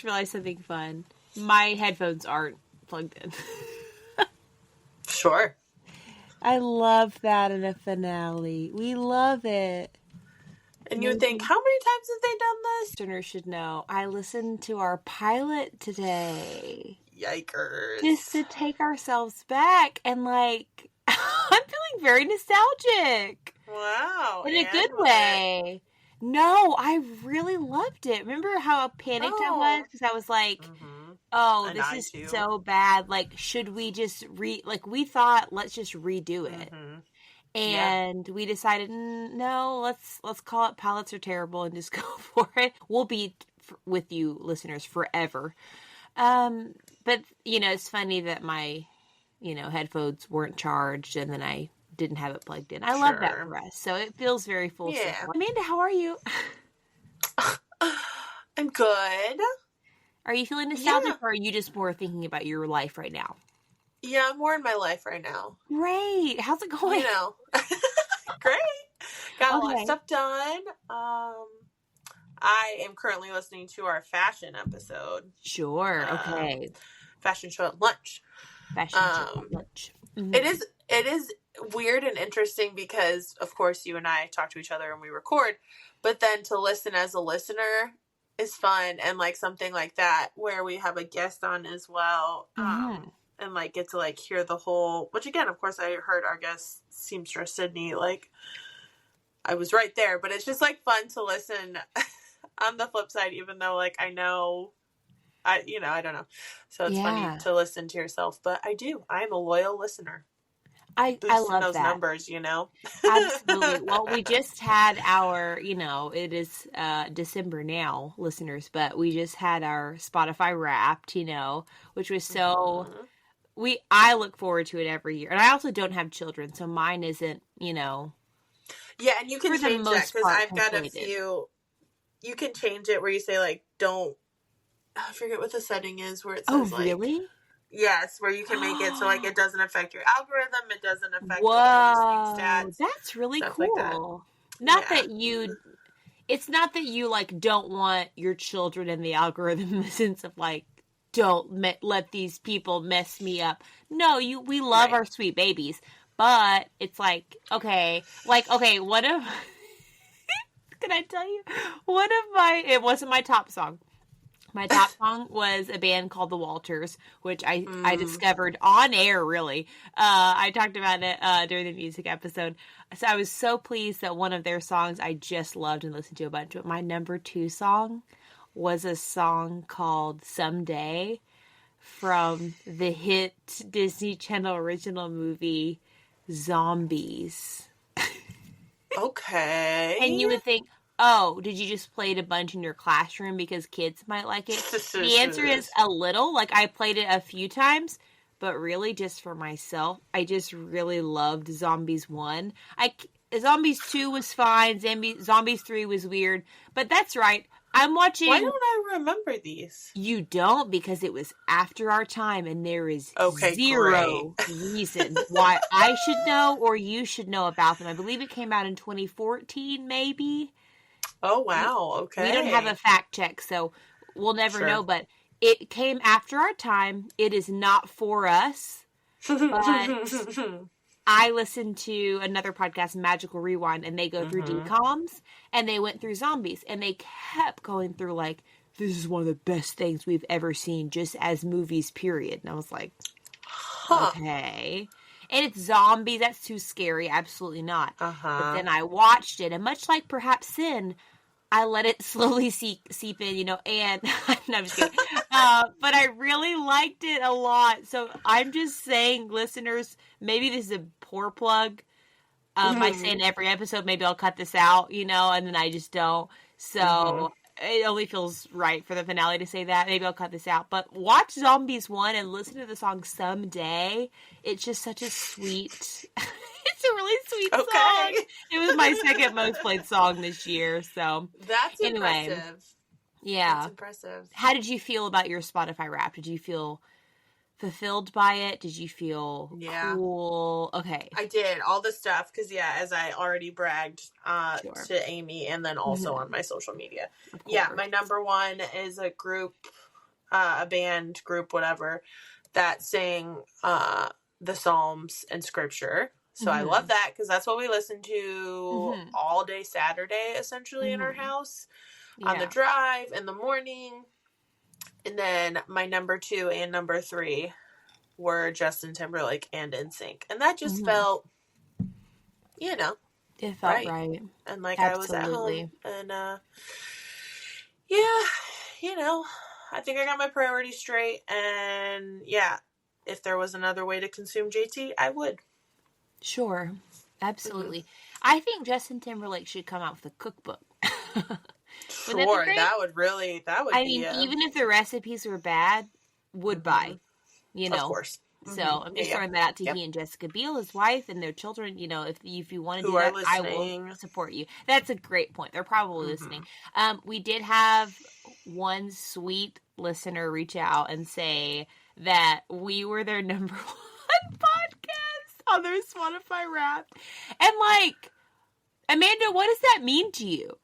just realized something fun. My headphones aren't plugged in. Sure. I love that in a finale. We love it. And you would think, how many times have they done this? Listeners should know. I listened to our pilot today. Yikers. Just to take ourselves back and like, I'm feeling very nostalgic. Wow. In a good way. No, I really loved it. Remember how panicked I was? Because I was like, this is so bad. Like, should we just we thought, let's just redo it. Mm-hmm. And we decided, no, let's call it Pilots Are Terrible and just go for it. We'll be with you listeners forever. But, it's funny that my, headphones weren't charged and then I didn't have it plugged in. I love that for us. So it feels very full circle. Amanda, how are you? I'm good. Are you feeling nostalgic or are you just more thinking about your life right now? Yeah, I'm more in my life right now. Great. How's it going? Great. Got a lot of stuff done. I am currently listening to our fashion episode. Sure. Okay. Fashion show at lunch. Fashion show at lunch. Mm-hmm. It is weird and interesting because, of course, you and I talk to each other and we record, but then to listen as a listener is fun, and like something like that where we have a guest on as well, and like get to like hear the whole. Which again, of course, I heard our guest Seamstress Sydney. Like I was right there, but it's just like fun to listen. On the flip side, even though like I know. I don't know. So it's funny to listen to yourself, but I do. I am a loyal listener. I love those that. numbers, Absolutely. Well, we just had our, it is December now, listeners, but we just had our Spotify Wrapped, which was so, I look forward to it every year. And I also don't have children, so mine isn't, Yeah, and you can change that because I've got a few, you can change it where you say like, don't, I forget what the setting is where it says really? Yes, where you can make it so like it doesn't affect your algorithm, it doesn't affect your listening stats. That's really cool. Like that. It's not that you like don't want your children in the algorithm in the sense of like don't let these people mess me up. No, we love our sweet babies, but it's like okay, one of can I tell you it wasn't my top song. My top song was a band called The Walters, which I discovered on air, really. I talked about it during the music episode. So I was so pleased that one of their songs I just loved and listened to a bunch. But my number 2 song was a song called Someday from the hit Disney Channel original movie Zombies. Okay. And you would think, oh, did you just play it a bunch in your classroom because kids might like it? The answer is a little. Like, I played it a few times, but really just for myself. I just really loved Zombies 1. Zombies 2 was fine. Zombies 3 was weird. But that's right. I'm watching... Why don't I remember these? You don't, because it was after our time, and there is zero reason why I should know or you should know about them. I believe it came out in 2014, maybe. Oh, wow. Okay. We don't have a fact check, so we'll never know, but it came after our time. It is not for us, but I listened to another podcast, Magical Rewind, and they go through DCOMs, and they went through Zombies, and they kept going through, like, this is one of the best things we've ever seen, just as movies, period. And I was like, okay. And it's zombies, that's too scary, absolutely not. But then I watched it, and much like perhaps Sin, I let it slowly seep in, and no, I'm just kidding. But I really liked it a lot. So I'm just saying, listeners, maybe this is a poor plug. I say in every episode, maybe I'll cut this out, and then I just don't. So it only feels right for the finale to say that. Maybe I'll cut this out. But watch Zombies 1 and listen to the song Someday. It's just such a sweet... It's a really sweet song. It was my second most played song this year. So that's impressive. Yeah, that's impressive. How did you feel about your Spotify Wrapped? Did you feel fulfilled by it? Did you feel cool? Okay, I did all the stuff because as I already bragged to Amy and then also on my social media. Yeah, my number 1 is a group a band group, whatever, that sing the Psalms and Scripture. So I love that because that's what we listen to all day Saturday, essentially, in our house on the drive in the morning. And then my number 2 and number 3 were Justin Timberlake and NSYNC. And that just felt, you know, it felt right. And like Absolutely. I was at home and yeah, you know, I think I got my priorities straight. And yeah, if there was another way to consume JT, I would. Sure. Absolutely. I think Justin Timberlake should come out with a cookbook. Sure, that would I mean, even if the recipes were bad, would buy, you know. Of course. So I'm just throwing that out to he and Jessica Biel, his wife, and their children. You know, if you want to do that, I will support you. That's a great point. They're probably listening. We did have one sweet listener reach out and say that we were their number 1 podcast on their Spotify Wrapped. And like, Amanda, what does that mean to you?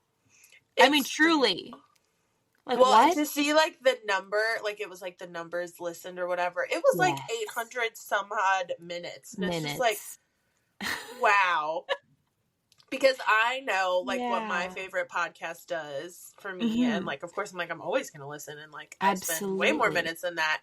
I mean, truly. Like, well, what? To see, like, the number, like, it was, like, the numbers listened or whatever. It was, like, 800 some odd minutes. And it's just, like, wow. Because I know, like, what my favorite podcast does for me. And, like, of course, I'm like, I'm always going to listen. And, like, I spend way more minutes than that.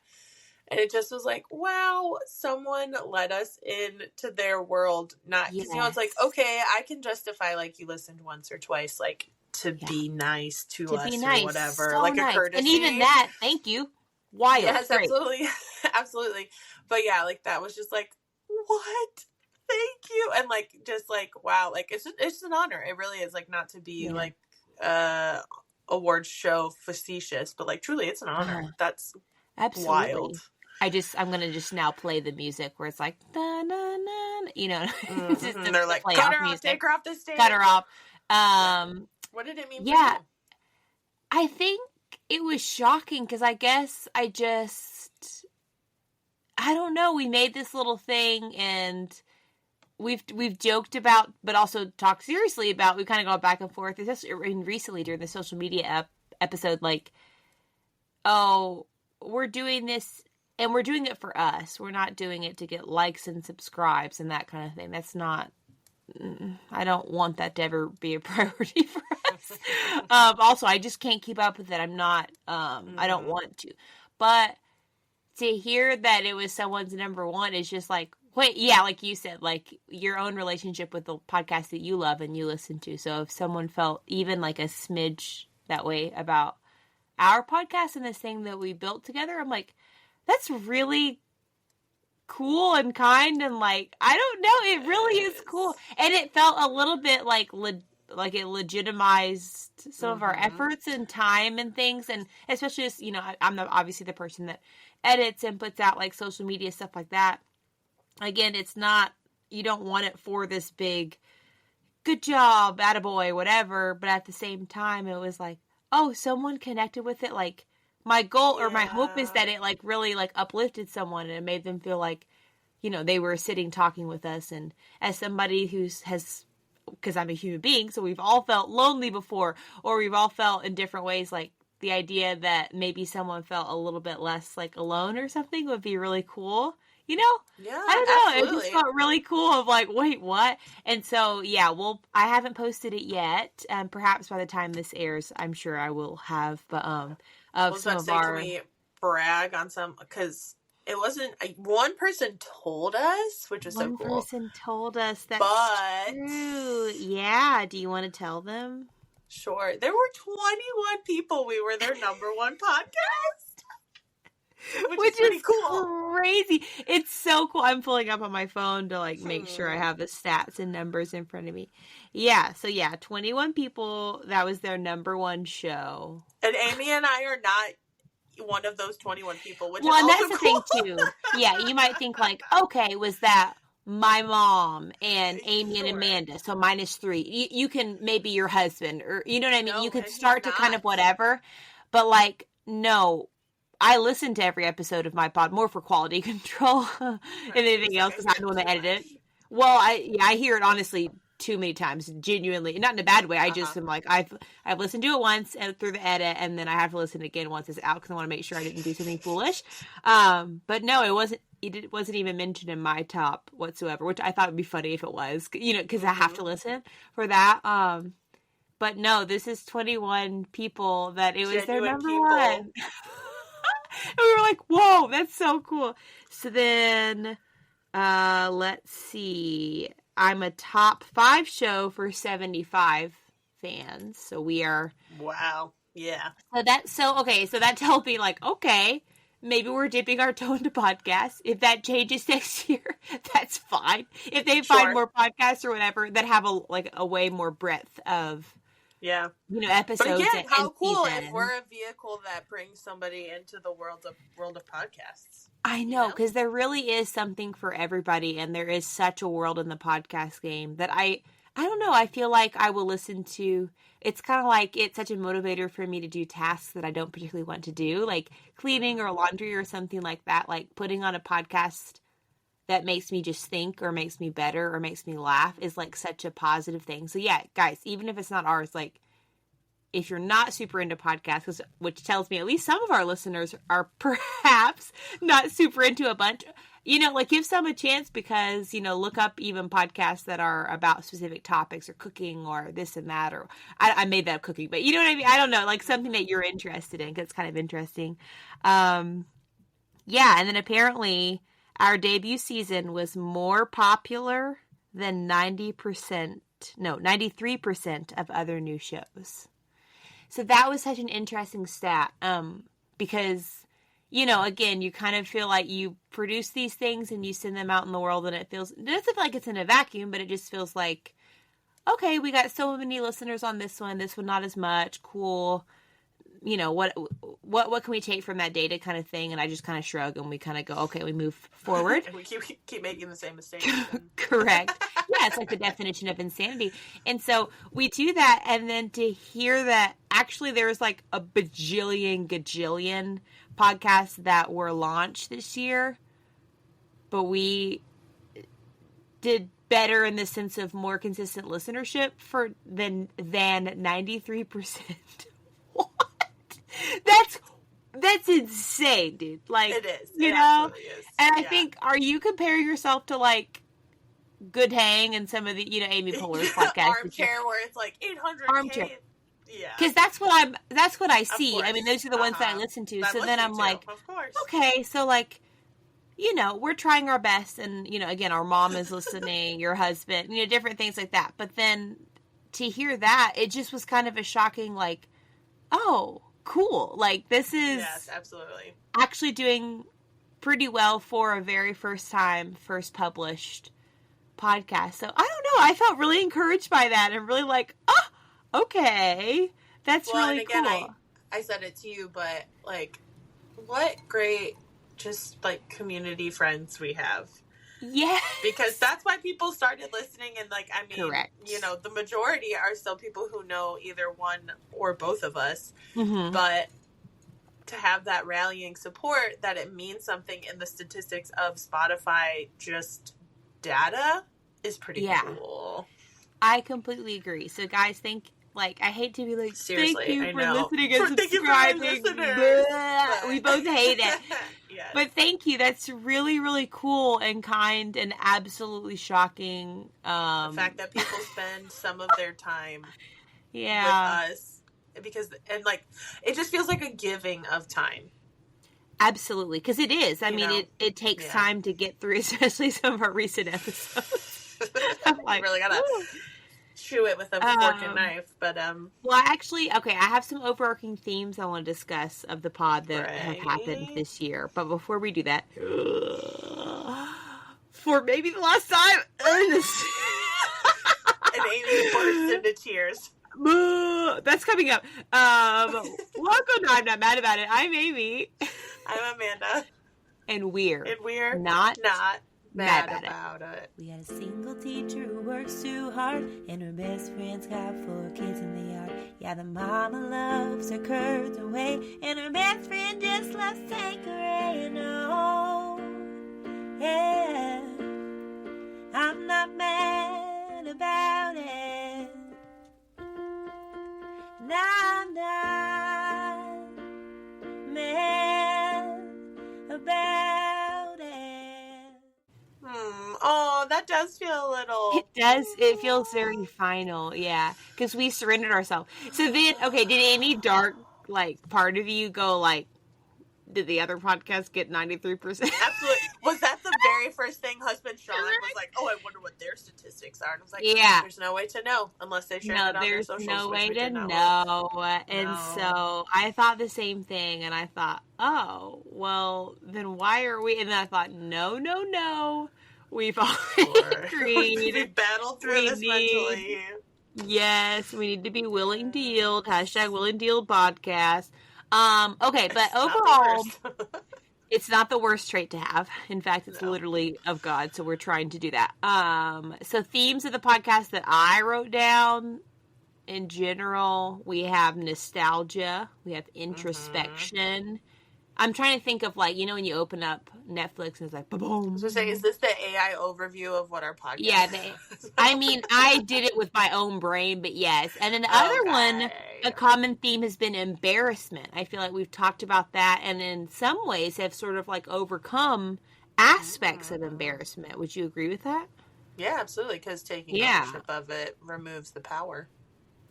And it just was like, wow, someone let us into their world. Not, because, you know, it's like, okay, I can justify, like, you listened once or twice, like, to be nice to us or whatever. So like a courtesy. And even that, thank you. Wild. Yes, absolutely. Absolutely. But yeah, like that was just like, what? Thank you. And like, just like, wow. Like it's just an honor. It really is, like, not to be like award show facetious, but like truly it's an honor. That's absolutely wild. I'm going to just now play the music where it's like, da, na, na, you know, it's just and they're like, cut her off, take her off the stage. Cut her off. What did it mean for you? I think it was shocking because I guess I don't know. We made this little thing and we've joked about, but also talked seriously about, we kind of gone back and forth. Recently during the social media episode, like, oh, we're doing this and we're doing it for us. We're not doing it to get likes and subscribes and that kind of thing. That's not, I don't want that to ever be a priority for us. Also, I just can't keep up with it. I'm not, I don't want to. But to hear that it was someone's number 1 is just like, wait, yeah, like you said, like your own relationship with the podcast that you love and you listen to. So if someone felt even like a smidge that way about our podcast and this thing that we built together, I'm like, that's really cool and kind and like, I don't know, it really is cool. And it felt a little bit like it legitimized some of our efforts and time and things. And especially as, you know, I'm obviously the person that edits and puts out like social media stuff like that. Again, it's not, you don't want it for this big, good job, attaboy, whatever. But at the same time, it was like, oh, someone connected with it. Like, my goal or my hope is that it like really like uplifted someone and it made them feel like, you know, they were sitting talking with us. And as somebody because I'm a human being, so we've all felt lonely before, or we've all felt in different ways, like the idea that maybe someone felt a little bit less like alone or something would be really cool. You know? Yeah, I don't know. absolutely. It just felt really cool of like, wait, what? And so, yeah, I haven't posted it yet. Perhaps by the time this airs, I'm sure I will have, but, can we brag on some, because it wasn't, one person told us, which was so cool. One person told us that's true. Yeah. Do you want to tell them? Sure. There were 21 people. We were their number 1 podcast. Which is pretty cool. Crazy. It's so cool. I'm pulling up on my phone to like make sure I have the stats and numbers in front of me. Yeah. So yeah, 21 people. That was their number 1 show. And Amy and I are not one of those 21 people, which well, is and also that's cool. the thing too. Yeah, you might think like, okay, was that my mom and Amy and Amanda? So minus 3. You can maybe your husband, or you know what I mean. No, you could start to kind of whatever, but like no. I listen to every episode of my pod more for quality control than anything else because I'm the one that edited it. Well, I hear it honestly too many times, genuinely, not in a bad way. I just am like, I've listened to it once and through the edit, and then I have to listen again once it's out because I want to make sure I didn't do something foolish. But no, it wasn't even mentioned in my top whatsoever, which I thought would be funny if it was, because I have to listen for that. But no, this is 21 people that it was their number one. And we were like, whoa, that's so cool. So then, let's see. I'm a top 5 show for 75 fans. So we are. Wow. Yeah. So that tells me like, okay, maybe we're dipping our toe into podcasts. If that changes next year, that's fine. If they find more podcasts or whatever that have a way more breadth of. Yeah. Episodes. But again, how cool season. if we're a vehicle that brings somebody into the world of podcasts. I know, because there really is something for everybody, and there is such a world in the podcast game that I don't know, I feel like I will listen to. It's kind of like it's such a motivator for me to do tasks that I don't particularly want to do, like cleaning or laundry or something like that, like putting on a podcast that makes me just think or makes me better or makes me laugh is like such a positive thing. So yeah, guys, even if it's not ours, like if you're not super into podcasts, which tells me at least some of our listeners are perhaps not super into a bunch, like give some a chance because, look up even podcasts that are about specific topics or cooking or this and that, or I made that up, cooking, but you know what I mean? I don't know, like something that you're interested in because it's kind of interesting. Yeah. And then apparently our debut season was more popular than 93% of other new shows. So that was such an interesting stat, because, again, you kind of feel like you produce these things and you send them out in the world and it doesn't feel like it's in a vacuum, but it just feels like, okay, we got so many listeners on this one not as much, cool. What can we take from that data kind of thing? And I just kind of shrug and we kind of go, okay, we move forward. We keep making the same mistakes. Correct. Yeah, it's like the definition of insanity. And so we do that, and then to hear that actually there's like a gajillion podcasts that were launched this year, but we did better in the sense of more consistent listenership than 93%. What? That's insane, dude. Like, it is. It absolutely is. And I think, are you comparing yourself to like Good Hang and some of the, Amy Poehler's podcast? Armchair, where it's like 800K. Armchair. Yeah. Because that's what I see. I mean, those are the ones that I listen to. So then I'm like, of course. Okay, so like, we're trying our best, and again, our mom is listening, your husband, different things like that. But then to hear that, it just was kind of a shocking, like, oh, cool. Like, this is yes, absolutely actually doing pretty well for a very first published podcast. So I don't know. I felt really encouraged by that and really like, oh, okay. That's really and again, cool. I said it to you, but like, what great just like community friends we have. Yes. Because that's why people started listening, and like, I mean, correct. The majority are still people who know either one or both of us, mm-hmm. but to have that rallying support, that it means something in the statistics of Spotify just data is pretty cool. I completely agree. So guys, I hate to be like, seriously, thank you for listening and subscribing. We both hate it. Yes. But thank you. That's really, really cool and kind and absolutely shocking. The fact that people spend some of their time with us, because, and like, it just feels like a giving of time. Absolutely. Because it is. I mean, it takes time to get through, especially some of our recent episodes. I'm like, you really gotta chew it with a fork and knife, but well, actually, okay, I have some overarching themes I want to discuss of the pod that have happened this year, but before we do that, for maybe the last time, and Amy burst into tears. That's coming up. Welcome to I'm Not Mad About It. I'm Amy. I'm Amanda. And we're not mad about it. We had a single teacher who works too hard, and her best friend's got 4 kids in the yard. Yeah, the mama loves her curves away, and her best friend just loves takeaway. Oh, yeah, I'm not mad about That does feel a little... It does. It feels very final, yeah. Because we surrendered ourselves. So then, okay, did any dark, like, part of you go, like, did the other podcast get 93%? Absolutely. Was that the very first thing husband Sean was like, oh, I wonder what their statistics are? And I was like, yeah. There's no way to know unless they share it on their socials. No way to know. And so I thought the same thing, and I thought, oh, well, then why are we? And then I thought, no. We've already agreed. We battled through this mentally. Yes, we need to be willing to yield. # willing to yield podcast. Okay, but overall, it's not the worst trait to have. In fact, it's literally of God, so we're trying to do that. So themes of the podcast that I wrote down, in general, we have nostalgia, we have introspection. I'm trying to think of, like, you know, when you open up Netflix and it's like, boom. I was going to say, is this the AI overview of what our podcast is? Yeah, I mean, I did it with my own brain, but yes. And then the other one, a common theme has been embarrassment. I feel like we've talked about that, and in some ways have sort of, like, overcome aspects of embarrassment. Would you agree with that? Yeah, absolutely, because taking ownership of it removes the power.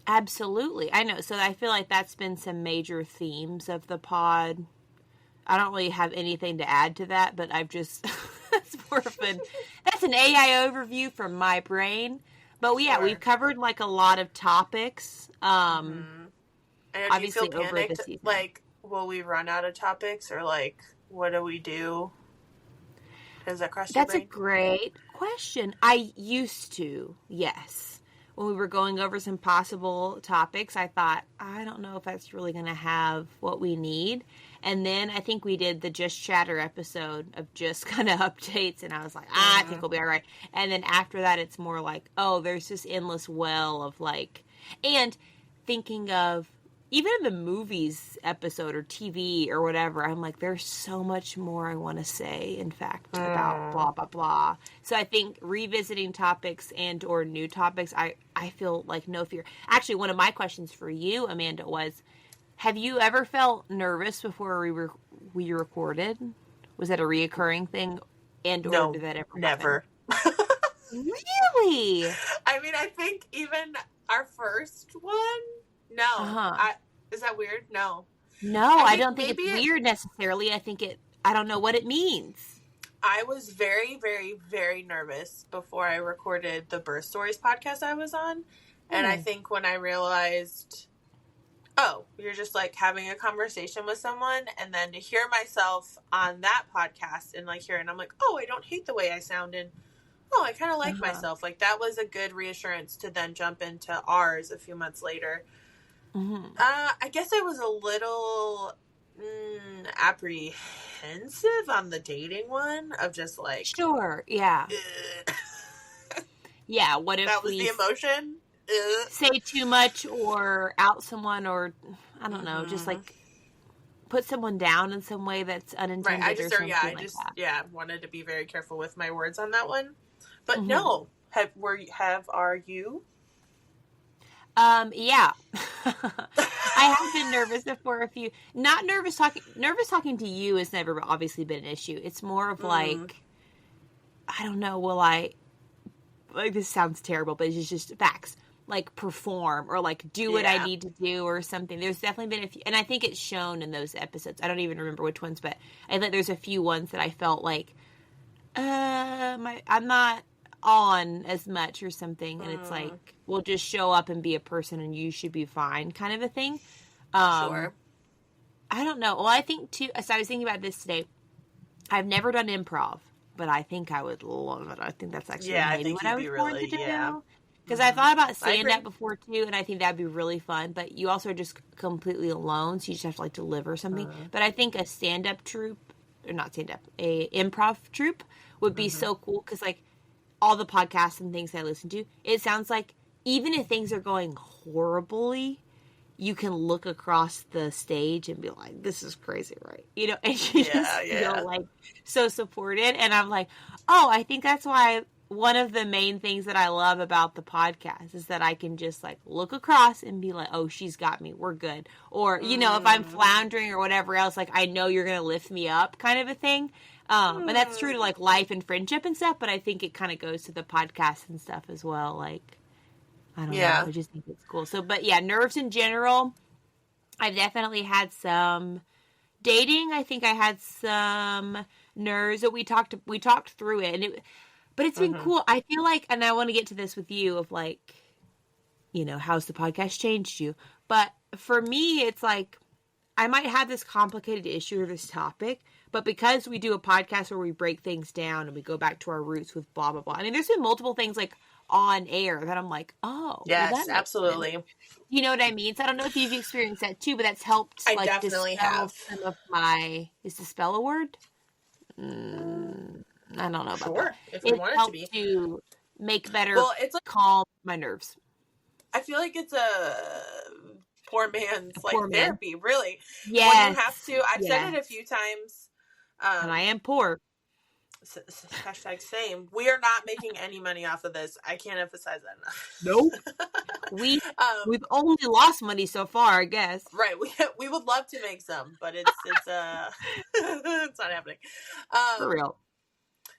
Absolutely. I know. So I feel like that's been some major themes of the pod. I don't really have anything to add to that, but I've just, that's an AI overview from my brain. But we've covered, like, a lot of topics. And obviously do you feel over panicked? the season. Like, will we run out of topics, or, like, what do we do? Does that cross your brain? That's a great question. I used to, yes. When we were going over some possible topics, I thought, I don't know if that's really going to have what we need. And then I think we did the Just Chatter episode of just kind of updates, and I was like, I think we'll be all right. And then after that, it's more like, oh, there's this endless well of, like, and thinking of, even in the movies episode or TV or whatever, I'm like, there's so much more I want to say, in fact, about blah, blah, blah. So I think revisiting topics and or new topics, I feel like no fear. Actually, one of my questions for you, Amanda, was, have you ever felt nervous before we recorded? Was that a reoccurring thing? And or did that ever happen? Never. Really? I mean, I think even our first one, no. Is that weird? No. No, I don't think it's weird necessarily. I don't know what it means. I was very, very, very nervous before I recorded the Birth Stories podcast I was on. And I think when I realized, oh, you're just, like, having a conversation with someone, and then to hear myself on that podcast and, like, hearing, I'm like, oh, I don't hate the way I sound, and oh, I kind of like myself. Like, that was a good reassurance to then jump into ours a few months later. I guess I was a little apprehensive on the dating one, of just, like, sure, yeah. Yeah, what if that was the emotion? Say too much or out someone, or I don't know, just, like, put someone down in some way that's unintended. Right, I just wanted to be very careful with my words on that one. But no, are you? Yeah. I have been nervous before a few. Not nervous talking. Nervous talking to you has never obviously been an issue. It's more of like, I don't know. Will I? Like, this sounds terrible, but it's just facts. Like, perform or, like, do what I need to do or something. There's definitely been a few, and I think it's shown in those episodes. I don't even remember which ones, but I think there's a few ones that I felt like, I'm not on as much or something, and it's like, we'll just show up and be a person and you should be fine, kind of a thing. Sure. I don't know. Well, I think too, so I was thinking about this today. I've never done improv, but I think I would love it. I think that's actually maybe what I was born to do. Because I thought about stand-up before too, and I think that'd be really fun, but you also are just completely alone, so you just have to, like, deliver something. But I think a stand-up troupe, or not stand-up, a improv troupe would be so cool, because, like, all the podcasts and things I listen to, it sounds like even if things are going horribly, you can look across the stage and be like, this is crazy, right? You know, and you just feel, like, so supported. And I'm like, oh, I think that's why one of the main things that I love about the podcast is that I can just, like, look across and be like, oh, she's got me. We're good. Or, you know, if I'm floundering or whatever else, like, I know you're going to lift me up, kind of a thing. And that's true to like life and friendship and stuff, but I think it kind of goes to the podcast and stuff as well. Like, I don't know. I just think it's cool. So, but yeah, nerves in general, I've definitely had some dating. I think I had some nerves that we talked through it, and but it's been cool. I feel like, and I want to get to this with you of like, you know, how's the podcast changed you? But for me, it's like, I might have this complicated issue or this topic, but because we do a podcast where we break things down and we go back to our roots with blah, blah, blah. I mean, there's been multiple things like on air that I'm like, oh. Yes, well, absolutely. Sense. You know what I mean? So I don't know if you've experienced that too, but that's helped I like definitely dispel have. some of my, is dispel a word? I don't know about sure, that. if you want it to be. To make better, it's like, calm my nerves. I feel like it's a poor man's therapy, really. Yes. When you have to, I've said it a few times. And I am poor. Hashtag same. We are not making any money off of this. I can't emphasize that enough. Nope. We've only lost money so far, I guess. Right. We would love to make some, but it's it's not happening. For real.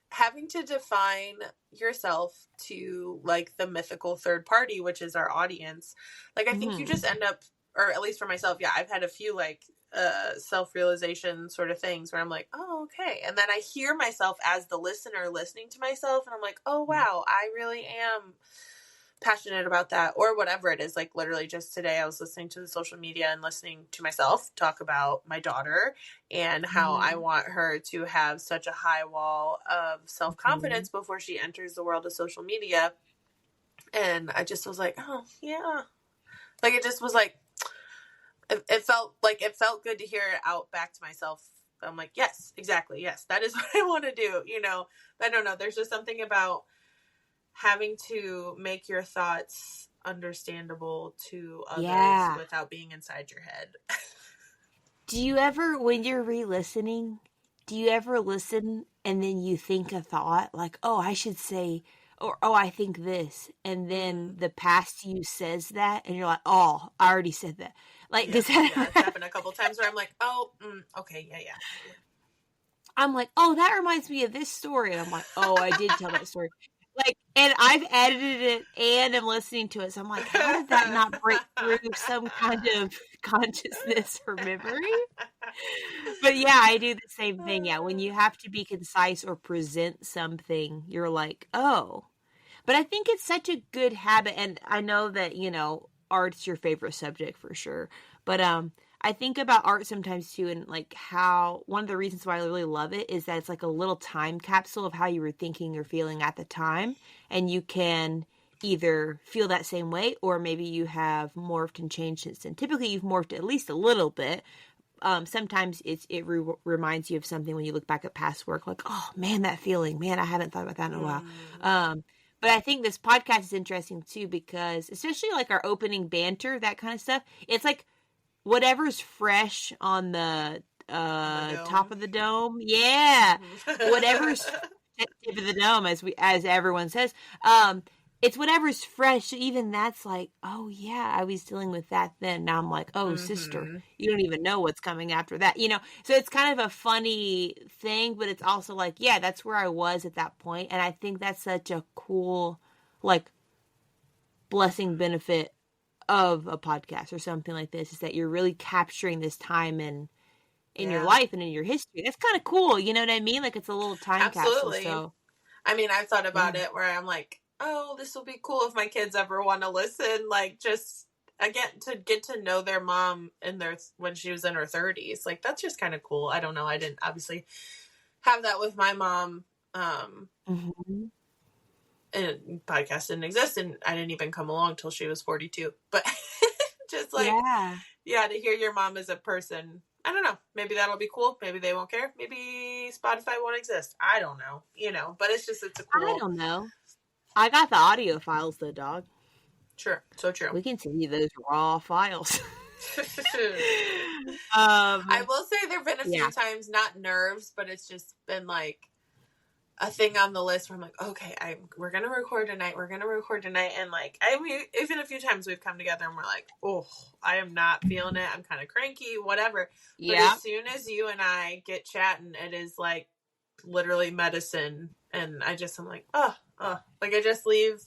Having to define yourself to like the mythical third party, which is our audience. Like, I think you just end up, or at least for myself, I've had a few like self-realization sort of things where I'm like, oh, okay. And then I hear myself as the listener listening to myself, and I'm like, oh, wow, I really am passionate about that, or whatever it is. Like, literally just today I was listening to the social media and listening to myself talk about my daughter and how I want her to have such a high wall of self-confidence before she enters the world of social media. And I just was like, oh yeah, like it just was like, it felt good to hear it out back to myself. I'm like, yes, exactly, yes, that is what I want to do. You know, I don't know, there's just something about having to make your thoughts understandable to others without being inside your head. Do you ever, when you're re-listening, do you ever listen and then you think a thought like, oh, I should say, or, oh, I think this, and then the past you says that, and you're like, oh, I already said that. Like, does that it's happened a couple times where I'm like, oh, okay, yeah. I'm like, oh, that reminds me of this story, and I'm like, oh, I did tell that story. Like, and I've edited it and I'm listening to it, so I'm like, how did that not break through some kind of consciousness or memory? But yeah, I do the same thing. Yeah, when you have to be concise or present something, you're like, oh. But I think it's such a good habit, and I know that, you know, art's your favorite subject for sure. But I think about art sometimes too, and like how one of the reasons why I really love it is that it's like a little time capsule of how you were thinking or feeling at the time, and you can either feel that same way, or maybe you have morphed and changed since then. Typically, you've morphed at least a little bit. Sometimes it reminds you of something when you look back at past work, like, oh man, that feeling, man, I haven't thought about that in a while. But I think this podcast is interesting too, because especially like our opening banter, that kind of stuff, it's like whatever's fresh on the top of the dome. Yeah. Whatever's tip of the dome, as everyone says. It's whatever's fresh. Even that's like, oh yeah, I was dealing with that then. Now I'm like, oh sister, you don't even know what's coming after that. You know, so it's kind of a funny thing, but it's also like, yeah, that's where I was at that point. And I think that's such a cool, like, blessing benefit of a podcast or something like this, is that you're really capturing this time in your life and in your history. That's kind of cool. You know what I mean? Like, it's a little time capsule. So, I mean, I've thought about it where I'm like, oh, this will be cool if my kids ever want to listen. Like, just again, to get to know their mom when she was in her 30s. Like, that's just kind of cool. I don't know. I didn't obviously have that with my mom. And podcast didn't exist, and I didn't even come along till she was 42. But just like, to hear your mom as a person, I don't know. Maybe that'll be cool. Maybe they won't care. Maybe Spotify won't exist. I don't know. You know, but it's a cool. I don't know. I got the audio files though, dog. Sure. So true. We can send you those raw files. I will say there've been a few times, not nerves, but it's just been like a thing on the list where I'm like, okay, we're gonna record tonight. And like, I mean, even a few times we've come together and we're like, oh, I am not feeling it. I'm kind of cranky, whatever. But as soon as you and I get chatting, it is like literally medicine. And I'm like, like I just leave.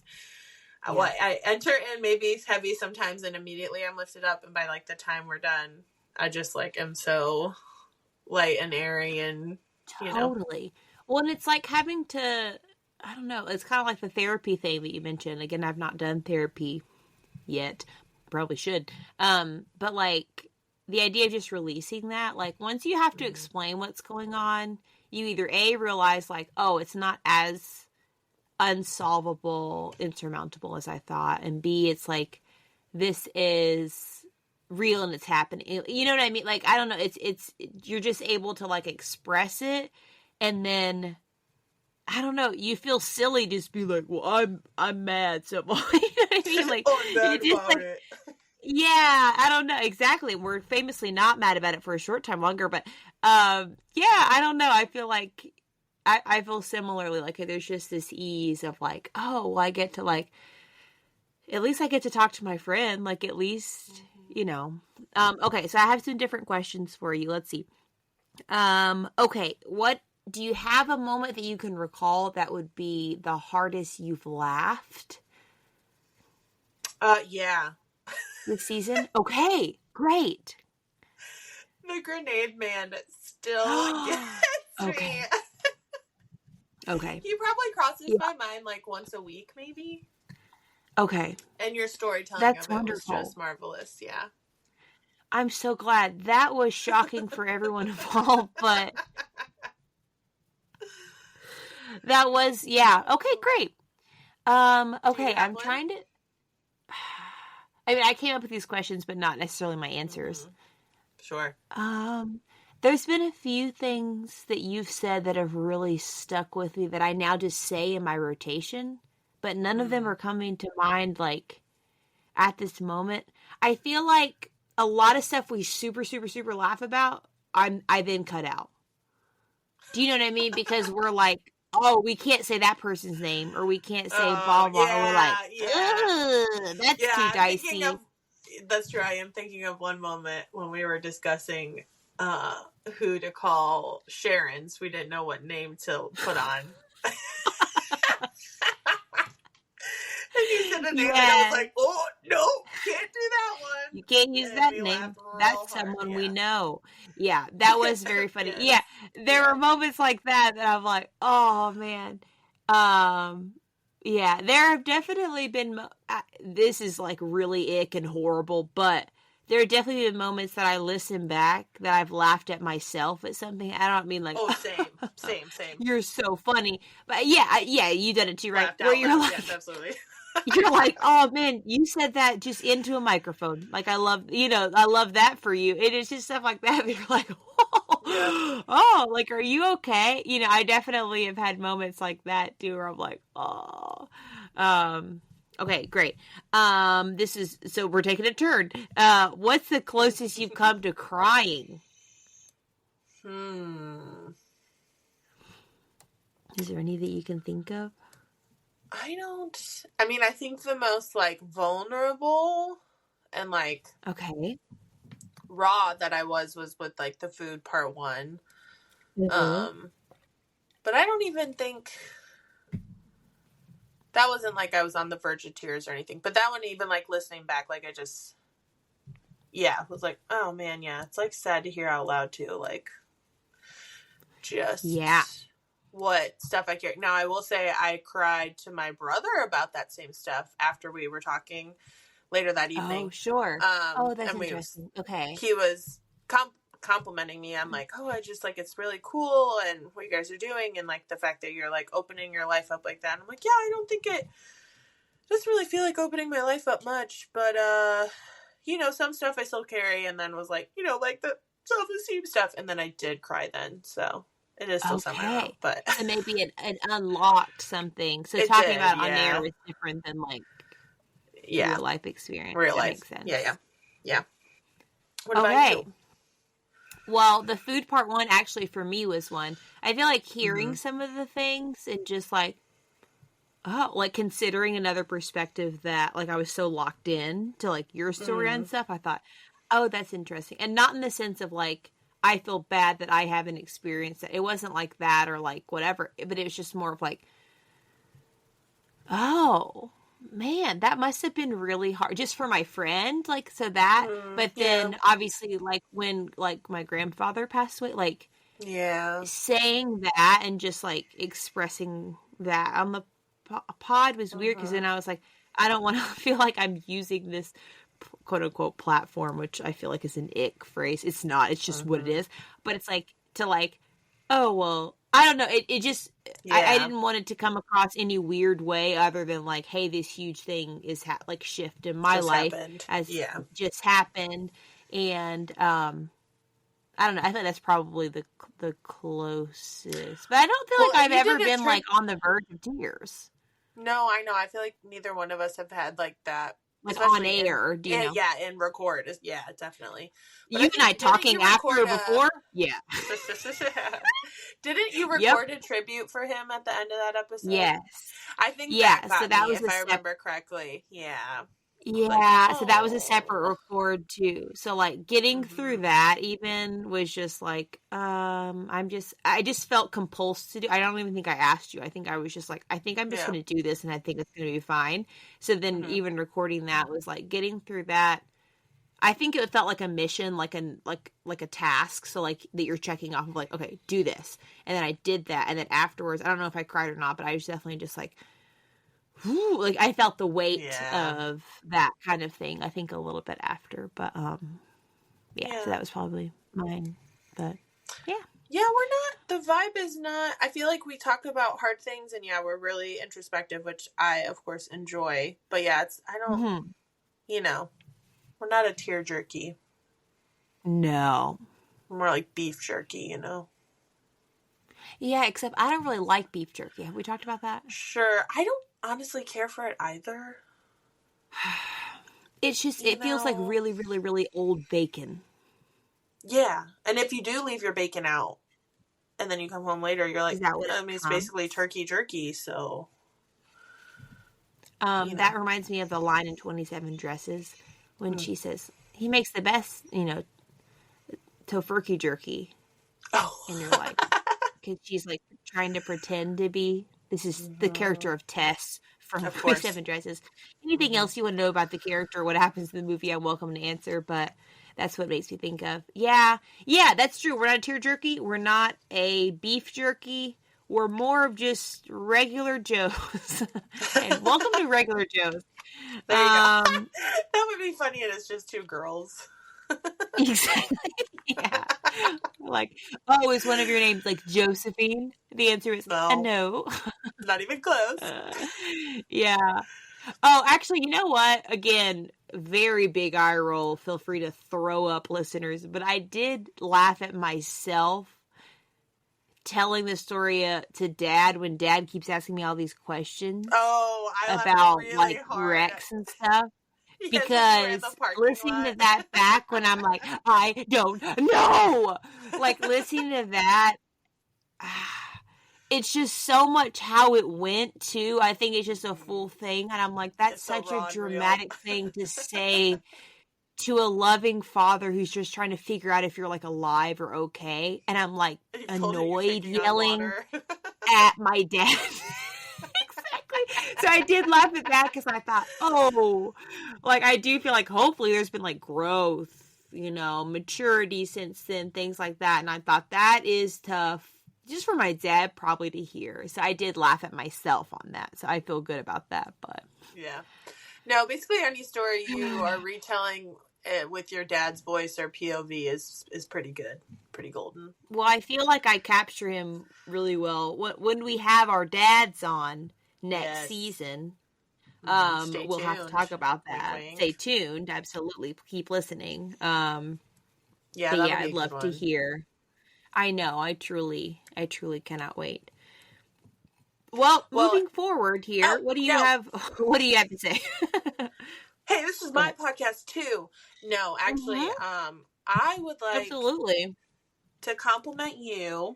Yeah. I enter in maybe heavy sometimes, and immediately I'm lifted up. And by like the time we're done, I just like am so light and airy, and totally. Well, and it's like having to, I don't know, it's kind of like the therapy thing that you mentioned. Again, I've not done therapy yet. Probably should. But like the idea of just releasing that, like once you have to explain what's going on, you either A, realize like, oh, it's not as unsolvable, insurmountable as I thought, and B, it's like, this is real and it's happening. You know what I mean? Like, I don't know. It's you're just able to like express it, and then I don't know. You feel silly just be like, well, I'm mad. So you know what I mean? Like, you just like, yeah, I don't know exactly. We're famously not mad about it for a short time longer, but yeah, I don't know. I feel like I feel similarly. Like, there's just this ease of like, oh, well, I get to like, at least I get to talk to my friend. Like, at least, you know. Okay, so I have some different questions for you. Let's see. Okay, what do you have a moment that you can recall that would be the hardest you've laughed? Yeah. This season? Okay, great. The grenade man still gets me. Okay. He probably crosses my mind like once a week, maybe. Okay. And your storytelling That's of it wonderful. was just marvelous, yeah. I'm so glad. That was shocking for everyone involved, but that was, yeah. Okay, great. Okay, I'm trying to, I mean, I came up with these questions, but not necessarily my answers. Sure. There's been a few things that you've said that have really stuck with me that I now just say in my rotation, but none of them are coming to mind, like, at this moment. I feel like a lot of stuff we super, super, super laugh about, I then cut out. Do you know what I mean? Because we're like, oh, we can't say that person's name, or we can't say blah, blah. Yeah, we're like, that's too dicey. That's true. I am thinking of one moment when we were discussing who to call Sharon's. We didn't know what name to put on. And you said a name, and I was like, oh, no, can't do that one. You can't use that name. That's someone we know. Yeah, that was very funny. Yeah, there were moments like that I'm like, oh, man. Yeah, there have definitely been, this is like really ick and horrible, but there have definitely been moments that I listen back that I've laughed at myself at something. I don't mean like, oh, same. You're so funny. But yeah, you did it too, right? Where you're like, yes, absolutely. You're like, oh man, you said that just into a microphone. Like, I love that for you. It is just stuff like that. You're like, oh, like, are you okay? You know, I definitely have had moments like that too, where I'm like, oh, okay, great. So we're taking a turn. What's the closest you've come to crying? Is there any that you can think of? I think the most, like, vulnerable and, like, okay, raw that I was with, like, the food part one. But I don't even think that wasn't, like, I was on the verge of tears or anything. But that one, even, like, listening back, like, I just, was like, oh, man, yeah. It's, like, sad to hear out loud, too. Like, just... yeah. What stuff I care. Now, I will say I cried to my brother about that same stuff after we were talking later that evening. Oh, sure. That's interesting. Okay. He was complimenting me. I'm like, oh, I just, like, it's really cool and what you guys are doing, and, like, the fact that you're, like, opening your life up like that. And I'm like, yeah, I don't think it doesn't really feel like opening my life up much, but, some stuff I still carry, and then was like, like the self-esteem stuff, and then I did cry then, so... It is still somewhere, but so maybe it unlocked something. So talking about on air is different than like real life experience. Real life makes sense. Yeah. What about you? Well, the food part one actually for me was one. I feel like hearing some of the things and just like, like considering another perspective that like I was so locked in to like your story and stuff. I thought, oh, that's interesting, and not in the sense of like I feel bad that I haven't experienced it. It wasn't like that or like whatever, but it was just more of like, oh man, that must have been really hard just for my friend. Like, so that, but Yeah. then obviously like when like my grandfather passed away, like Yeah. saying that and just like expressing that on the pod was weird because then I was like, I don't want to feel like I'm using this quote unquote platform, which I feel like is an ick phrase. It's not, it's just what it is. But it's like to like, oh, well, I don't know. It just, I didn't want it to come across any weird way other than like, hey, this huge thing is like shift in my Just life happened. as Yeah. just happened. And, I don't know. I think that's probably the closest, but I don't feel like I've ever been like on the verge of tears. No, I know. I feel like neither one of us have had like that, like on air. Do you know? Yeah, in record. Yeah, definitely. But you and I talking after or before? Yeah. Didn't you record a tribute for him at the end of that episode? Yes. I think so that was if I remember correctly. Yeah. Yeah, like, so that was a separate record too. So like getting through that even was just like, I just felt compulsed to do. I don't even think I asked you. I think I was just like, I think I'm just going to do this and I think it's going to be fine. So then even recording that was like getting through that. I think it felt like a mission, like a task. So like that you're checking off of like, okay, do this. And then I did that. And then afterwards, I don't know if I cried or not, but I was definitely just like, whew, like I felt the weight of that kind of thing. I think a little bit after, but so that was probably mine. But yeah, we're not. The vibe is not. I feel like we talk about hard things, and we're really introspective, which I of course enjoy. But it's I don't. We're not a tear jerky. No, we're more like beef jerky. Yeah, except I don't really like beef jerky. Have we talked about that? Sure, I don't honestly care for it either. It's just, it feels like really, really, really old bacon. Yeah. And if you do leave your bacon out and then you come home later, you're like, it's basically turkey jerky. So. That reminds me of the line in 27 Dresses when she says, he makes the best, tofurkey jerky. Oh. And you're like, because she's like trying to pretend to be. This is the character of Tess from 27 Dresses. Anything else you want to know about the character, what happens in the movie, I'm welcome to answer, but that's what makes me think of. Yeah, that's true. We're not a tear jerky. We're not a beef jerky. We're more of just regular Joes. And welcome to regular Joes. There you go. That would be funny, and it's just two girls. Exactly. Yeah. Like, oh, is one of your names like Josephine? The answer is no. Not even close. Yeah. Oh, actually, you know what? Again, very big eye roll. Feel free to throw up, listeners. But I did laugh at myself telling the story to Dad when Dad keeps asking me all these questions. Oh, I about really like hard. Rex and stuff. Because listening to that back when I'm like, I don't know. Like listening to that, it's just so much how it went too. I think it's just a full thing. And I'm like, that's such a dramatic thing to say to a loving father who's just trying to figure out if you're like alive or okay. And I'm like annoyed yelling at my dad. So I did laugh at that because I thought, like I do feel like hopefully there's been like growth, maturity since then, things like that. And I thought that is tough just for my dad probably to hear. So I did laugh at myself on that. So I feel good about that. But yeah, no, basically any story you are retelling with your dad's voice or POV is pretty good, pretty golden. Well, I feel like I capture him really well when we have our dads on next season. We'll have to talk about that. Wink, wink. Stay tuned. Absolutely. Keep listening. I'd love to hear. I know. I truly cannot wait. Well, moving forward here, what do you have to say? Hey, this is my podcast too. No, actually, I would like to compliment you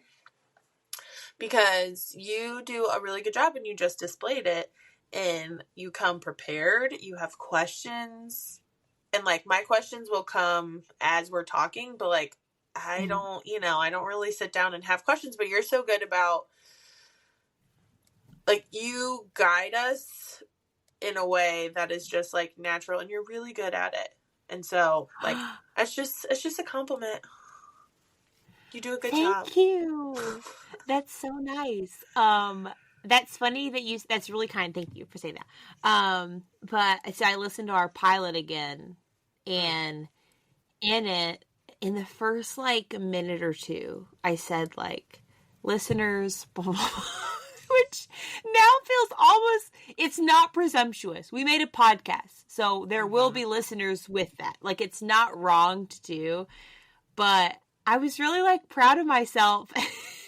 because you do a really good job and you just displayed it, and you come prepared. You have questions, and like my questions will come as we're talking, but like I don't, I don't really sit down and have questions, but you're so good about, like, you guide us in a way that is just, like, natural, and you're really good at it. And so, like, it's just a compliment. You do a good job. Thank you. That's so nice. That's funny that that's really kind. Thank you for saying that. But so I listened to our pilot again, and in it, in the first like minute or two, I said like, listeners, blah, blah, blah, which now feels almost, it's not presumptuous. We made a podcast, so there will be listeners with that. Like, it's not wrong to do, but I was really like proud of myself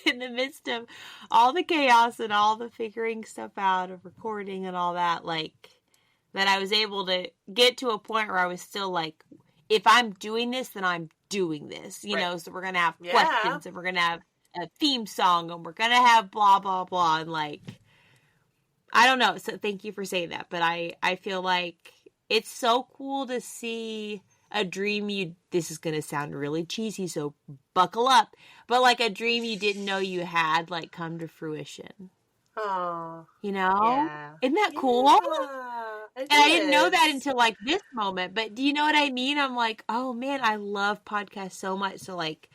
in the midst of all the chaos and all the figuring stuff out of recording and all that, like, that I was able to get to a point where I was still like, if I'm doing this, then I'm doing this, you know, so we're going to have questions, and we're going to have a theme song, and we're going to have blah, blah, blah, and like, I don't know, so thank you for saying that, but I feel like it's so cool to see a dream this is going to sound really cheesy, so buckle up, but like a dream you didn't know you had, like, come to fruition. Oh, you know? Yeah. Isn't that cool? And I didn't know that until like this moment, but do you know what I mean? I'm like, oh man, I love podcasts so much. So like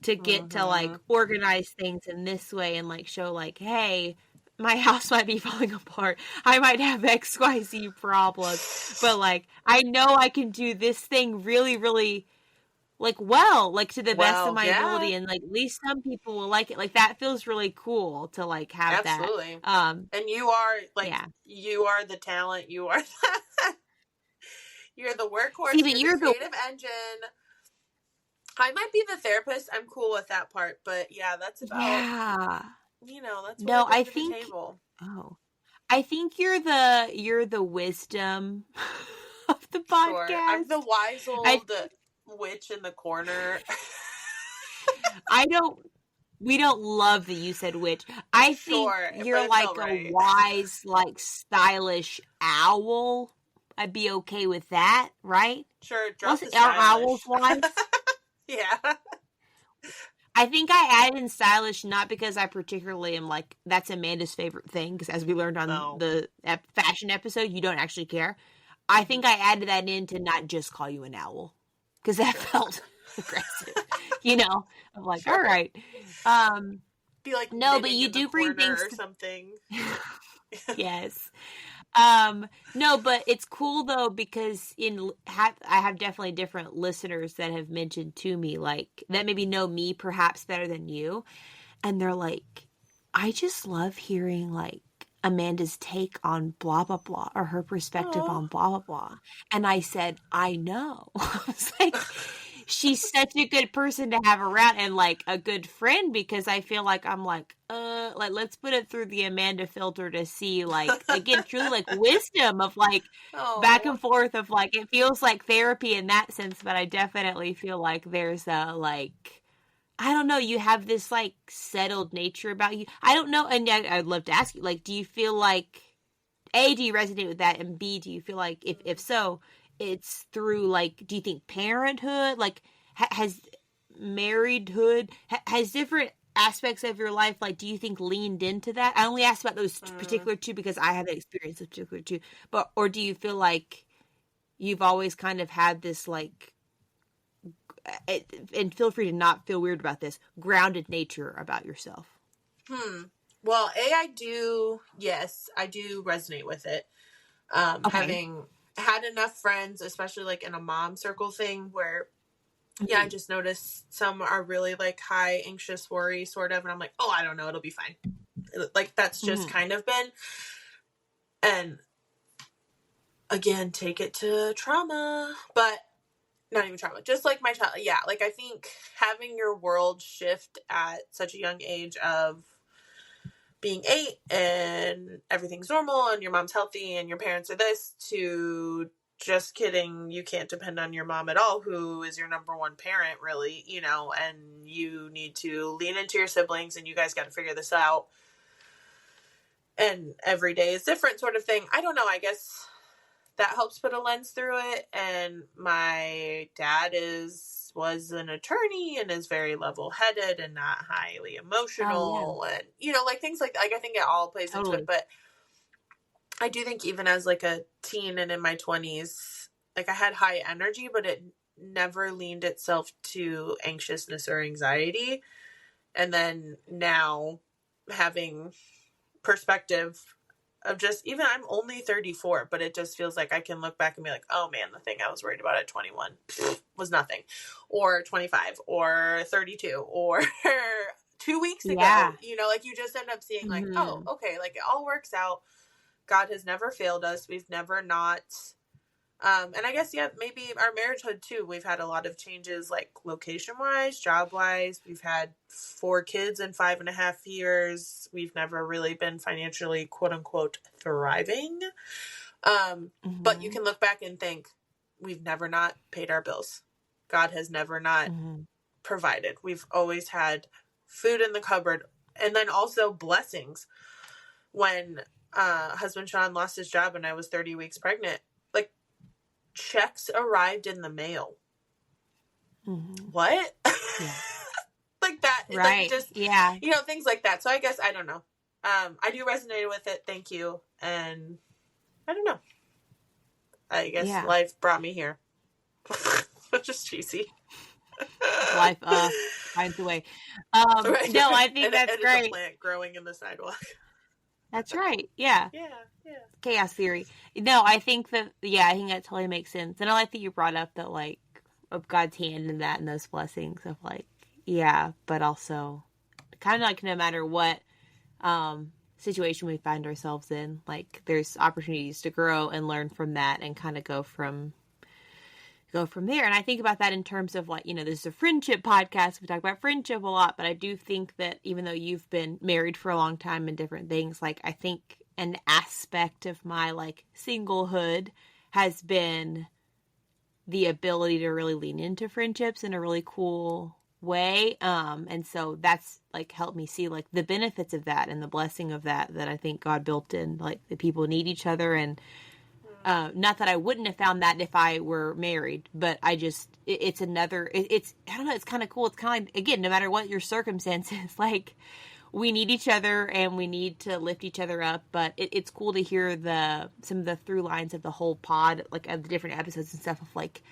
to get to like organize things in this way and like show like, hey, my house might be falling apart. I might have XYZ problems, but like, I know I can do this thing really, really like well, like to the best of my ability, and like at least some people will like it. Like that feels really cool to like have Absolutely. that. And you are like, you are the talent. You are you're the workhorse. See, but you're the creative engine. I might be the therapist. I'm cool with that part, but yeah, that's about that's what I think. To the table. Oh, I think you're the wisdom of the podcast. Sure. I'm the wise old witch in the corner. We don't love that you said witch. I think you're like a wise, like stylish owl. I'd be okay with that, right? Sure. Are owls wise? Yeah. I think I added in stylish not because I particularly am like, that's Amanda's favorite thing, because as we learned on the fashion episode, you don't actually care. I think I added that in to not just call you an owl, because that felt aggressive. I'm like, all right. Be like, no, but you do bring things or something. Yes. No, but it's cool though, because I have definitely different listeners that have mentioned to me, like, that maybe know me perhaps better than you, and they're like, I just love hearing like Amanda's take on blah blah blah, or her perspective on blah blah blah. And I said, I know. I was like, she's such a good person to have around, and like a good friend, because I feel like I'm like let's put it through the Amanda filter to see, like, again, truly like wisdom of like back and forth of like, it feels like therapy in that sense, but I definitely feel like there's a like, I don't know, you have this like settled nature about you. I don't know, and I'd love to ask you, like, do you feel like, A, do you resonate with that, and B, do you feel like if so, it's through like, do you think parenthood, like, has marriedhood, has different aspects of your life, like, do you think leaned into that? I only asked about those particular two because I had the experience of particular two, but, or do you feel like you've always kind of had this like, and feel free to not feel weird about this, grounded nature about yourself? Well, I do resonate with it. Having had enough friends, especially like in a mom circle thing, where I just noticed some are really like high anxious worry sort of, and I'm like, oh, I don't know, it'll be fine. Like, that's just kind of been, and again, take it to trauma, but not even trauma, just like my child. Yeah, like, I think having your world shift at such a young age of being 8 and everything's normal and your mom's healthy and your parents are this, to just kidding, you can't depend on your mom at all, who is your number one parent, really, and you need to lean into your siblings, and you guys got to figure this out, and every day is different, sort of thing. I don't know, I guess that helps put a lens through it. And my dad is was an attorney and is very level-headed and not highly emotional. And, you know, like things like I think it all plays into it. But I do think even as like a teen and in my 20s, like I had high energy, but it never leaned itself to anxiousness or anxiety. And then now having perspective of just, even I'm only 34, but it just feels like I can look back and be like, oh man, the thing I was worried about at 21 was nothing, or 25 or 32 or 2 weeks ago, you know, like you just end up seeing like, oh, okay, like it all works out. God has never failed us. We've never not, and I guess, maybe our marriagehood too. We've had a lot of changes, like location-wise, job-wise. We've had 4 kids in 5.5 years. We've never really been financially, quote-unquote, thriving. But you can look back and think, we've never not paid our bills. God has never not provided. We've always had food in the cupboard. And then also blessings. When husband Sean lost his job and I was 30 weeks pregnant, like, checks arrived in the mail. What? Like that. Right. Like just, you know, things like that. So I guess, I don't know. I do resonate with it. Thank you. And I don't know. I guess life brought me here. Which is cheesy. Life finds a way. Right. No, I think that's great. It's a plant growing in the sidewalk. That's right. Yeah. Chaos theory. No, I think that, I think that totally makes sense. And I like that you brought up that, like, of God's hand in that and those blessings of, like, but also kind of like no matter what situation we find ourselves in, like, there's opportunities to grow and learn from that and kind of go from there. And I think about that in terms of, like, you know, this is a friendship podcast. We talk about friendship a lot, but I do think that even though you've been married for a long time and different things, like, I think an aspect of my, like, singlehood has been the ability to really lean into friendships in a really cool way. And so that's, like, helped me see, like, the benefits of that and the blessing of that I think God built in, like, the people need each other. And not that I wouldn't have found that if I were married, but I just, it's another, it's, I don't know, it's kind of cool. It's kind of like, again, no matter what your circumstances, like, we need each other and we need to lift each other up. But it's cool to hear some of the through lines of the whole pod, like, of the different episodes and stuff of, like,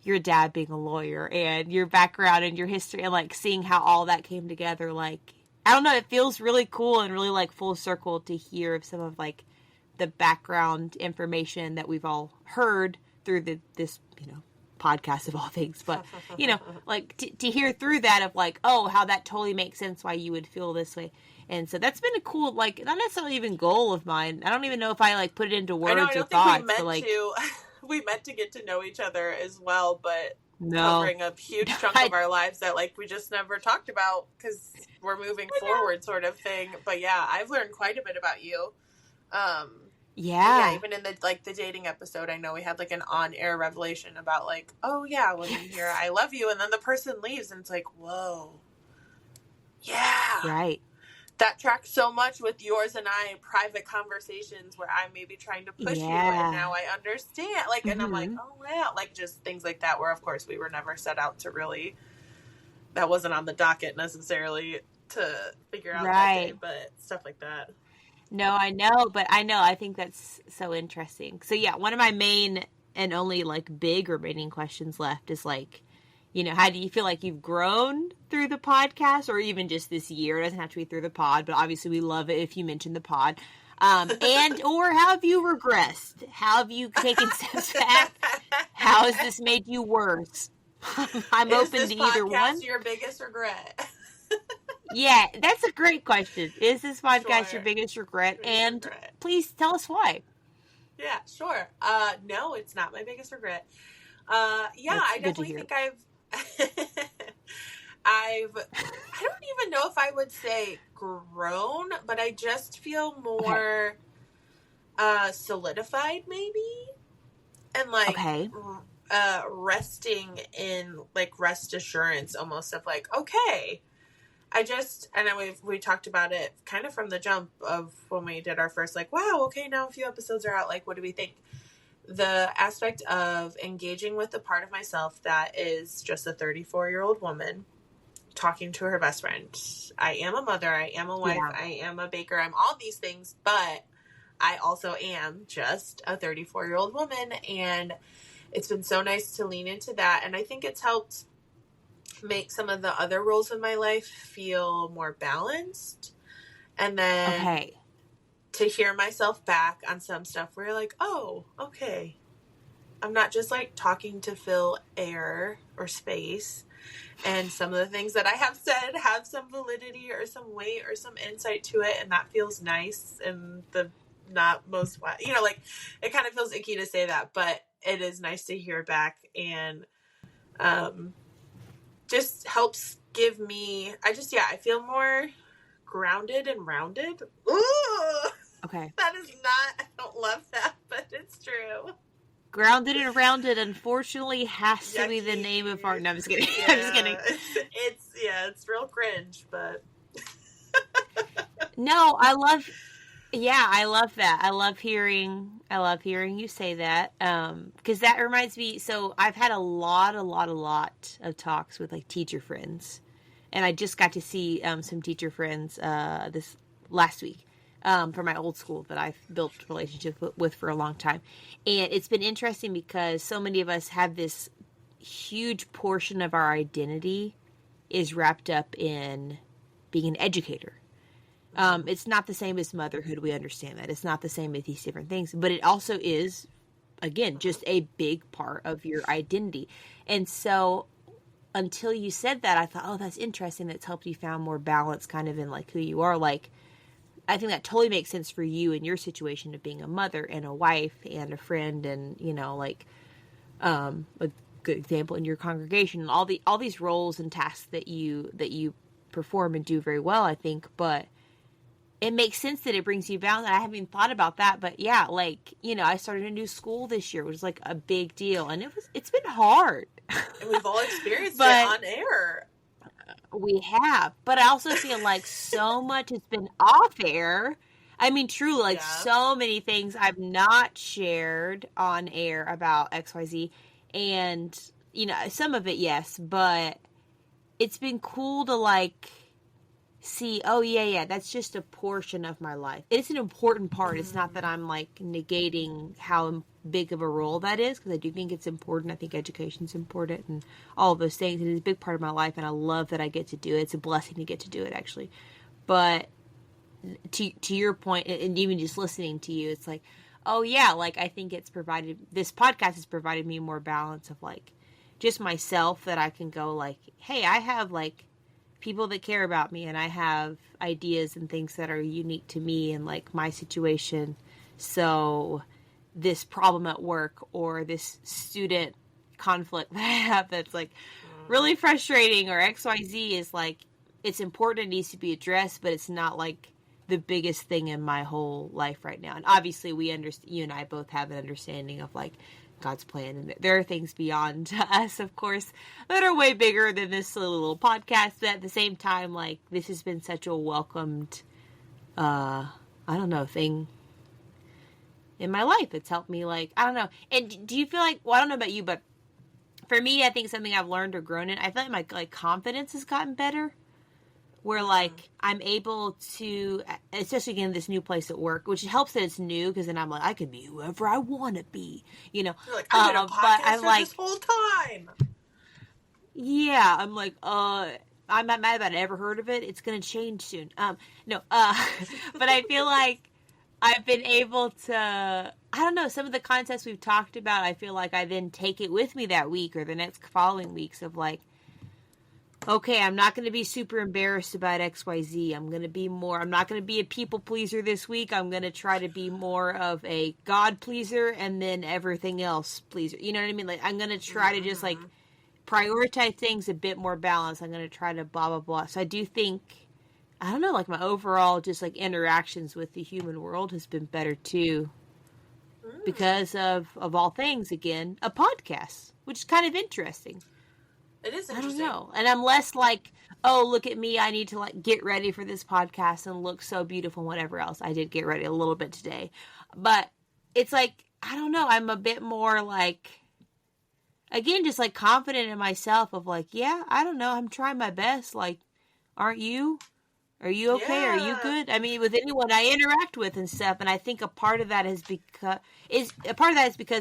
your dad being a lawyer and your background and your history and, like, seeing how all that came together. Like, I don't know, it feels really cool and really, like, full circle to hear of some of, like, the background information that we've all heard through this, you know, podcast of all things. But, you know, like, to hear through that of, like, oh, how that totally makes sense why you would feel this way. And so that's been a cool, like, not necessarily even goal of mine. I don't even know if I, like, put it into words or thoughts. We meant to get to know each other as well, but covering a huge chunk of our lives that, like, we just never talked about because we're moving forward sort of thing. But I've learned quite a bit about you. Even in the dating episode, I know we had, like, an on-air revelation about, like, oh yeah, when you hear I love you and then the person leaves and it's like, whoa. Yeah. Right. That tracks so much with yours and I private conversations where I'm maybe trying to push you and now I understand. Like, and I'm like, oh wow. Like, just things like that where, of course, we were never set out to really, that wasn't on the docket necessarily to figure out that day, but stuff like that. No, I know, but I think that's so interesting. So one of my main and only, like, big remaining questions left is, like, you know, how do you feel like you've grown through the podcast or even just this year? It doesn't have to be through the pod, but obviously we love it if you mention the pod. And, or how have you regressed? How have you taken steps back? How has this made you worse? I'm open to either one. Is this podcast your biggest regret? Yeah, that's a great question. Is this podcast your biggest regret? Please tell us why. Yeah, sure. No, it's not my biggest regret. I definitely think I don't even know if I would say grown, but I just feel more solidified maybe. And, like, resting in, like, rest assurance almost of, like, okay, we talked about it kind of from the jump of when we did our first, like, wow, okay, now a few episodes are out, like, what do we think? the aspect of engaging with the part of myself that is just a 34-year-old woman talking to her best friend. I am a mother. I am a wife. Yeah. I am a baker. I'm all these things, but I also am just a 34-year-old woman. And it's been so nice to lean into that. And I think it's helped make some of the other roles in my life feel more balanced. And then to hear myself back on some stuff where you're like, oh, okay. I'm not just like talking to fill air or space. And some of the things that I have said have some validity or some weight or some insight to it. And that feels nice. And the not most, like it kind of feels icky to say that, but it is nice to hear back. And just helps give me, I feel more grounded and rounded. Ooh! Okay. That is not, I don't love that, but it's true. Grounded and rounded, unfortunately, has to be the name of our... No, I'm just kidding. Yeah. I'm just kidding. It's real cringe, but... No, I love that. I love hearing you say that. Because that reminds me, so I've had a lot of talks with like teacher friends. And I just got to see some teacher friends this last week. From my old school that I've built relationships with for a long time. And it's been interesting because so many of us have this huge portion of our identity is wrapped up in being an educator. It's not the same as motherhood. We understand that. It's not the same as these different things. But it also is, again, just a big part of your identity. And so until you said that, I thought, oh, that's interesting. That's helped you found more balance kind of in like who you are. Like, I think that totally makes sense for you in your situation of being a mother and a wife and a friend and, like a good example in your congregation and all these roles and tasks that you perform and do very well, I think. But it makes sense that it brings you balance. I haven't even thought about that. But yeah, like, I started a new school this year, which was like a big deal. And it's been hard. And we've all experienced it on air. We have, but I also feel like so much has been off air. I mean, truly, like so many things I've not shared on air about XYZ. And, some of it, yes, but it's been cool to like see, oh yeah, that's just a portion of my life. It's an important part. Mm-hmm. It's not that I'm like negating how big of a role that is, because I do think it's important. I think education's important and all of those things. It is a big part of my life, and I love that I get to do it. It's a blessing to get to do it, actually. But to your point, and even just listening to you, it's like, oh yeah, like I think this podcast has provided me more balance of like just myself, that I can go like, hey, I have like people that care about me, and I have ideas and things that are unique to me and like my situation. So this problem at work or this student conflict that I have that's like really frustrating or XYZ is like, it's important, it needs to be addressed, but it's not like the biggest thing in my whole life right now. And obviously you and I both have an understanding of like God's plan, and there are things beyond us, of course, that are way bigger than this little podcast. But at the same time, like, this has been such a welcomed thing in my life. It's helped me, like, I don't know. And do you feel like, well, I don't know about you, but for me, I think something I've learned or grown in, I feel like my confidence has gotten better. Where, like, I'm able to, especially again, this new place at work, which helps that it's new, because then I'm like, I can be whoever I want to be, You're like, I've been a podcaster this whole time. Yeah, I'm like, I'm not mad about it. Ever heard of it? It's going to change soon. But I feel like I've been able to, I don't know, some of the concepts we've talked about, I feel like I then take it with me that week or the next following weeks of like, okay, I'm not going to be super embarrassed about XYZ. I'm not going to be a people pleaser this week. I'm going to try to be more of a God pleaser and then everything else pleaser. You know what I mean? Like, I'm going to try to just like prioritize things a bit more balanced. I'm going to try to blah, blah, blah. So I do think, I don't know, like my overall just like interactions with the human world has been better too. Because of all things, again, a podcast, which is kind of interesting. It is interesting. I don't know. And I'm less like, oh, look at me. I need to like get ready for this podcast and look so beautiful and whatever else. I did get ready a little bit today. But it's like, I don't know. I'm a bit more like, again, just like confident in myself of like, yeah, I don't know. I'm trying my best. Like, aren't you? Are you okay? Are you Yeah. good? I mean, with anyone I interact with and stuff, and I think a part of that is because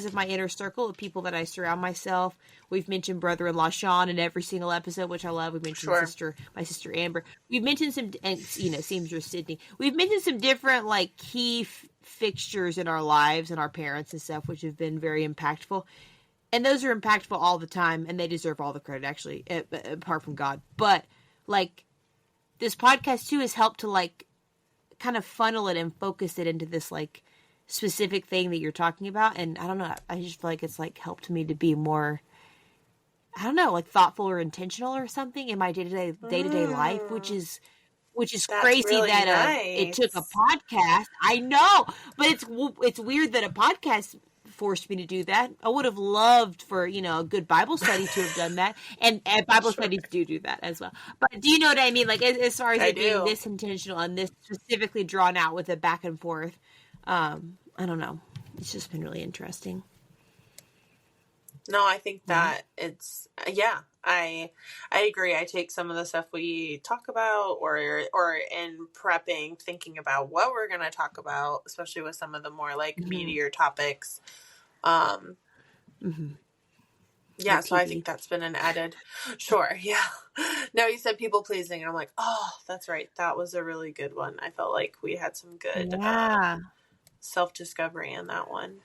of my inner circle of people that I surround myself. We've mentioned brother-in-law Sean in every single episode, which I love. We mentioned Sure. my sister Amber. We've mentioned some, and seamstress Sydney. We've mentioned some different like key fixtures in our lives and our parents and stuff, which have been very impactful. And those are impactful all the time, and they deserve all the credit, actually, apart from God. But like, this podcast too has helped to like kind of funnel it and focus it into this like specific thing that you're talking about. And I don't know, I just feel like it's like helped me to be more, I don't know, like thoughtful or intentional or something in my day-to-day life, which is That's crazy really that it took a nice. podcast. I know, but it's weird that a podcast forced me to do that. I would have loved for, a good Bible study to have done that. And Bible Sure. studies do that as well. But do you know what I mean? Like, as far as I it being do. this intentional and this specifically drawn out with a back and forth, I don't know. It's just been really interesting. No, I think Yeah. that it's I agree. I take some of the stuff we talk about or in prepping, thinking about what we're gonna talk about, especially with some of the more like meatier topics. Yeah, Like so I TV. think that's been an added. Sure, yeah. No, you said people pleasing, and I'm like, oh, that's right. That was a really good one. I felt like we had some good Yeah. self discovery in that one.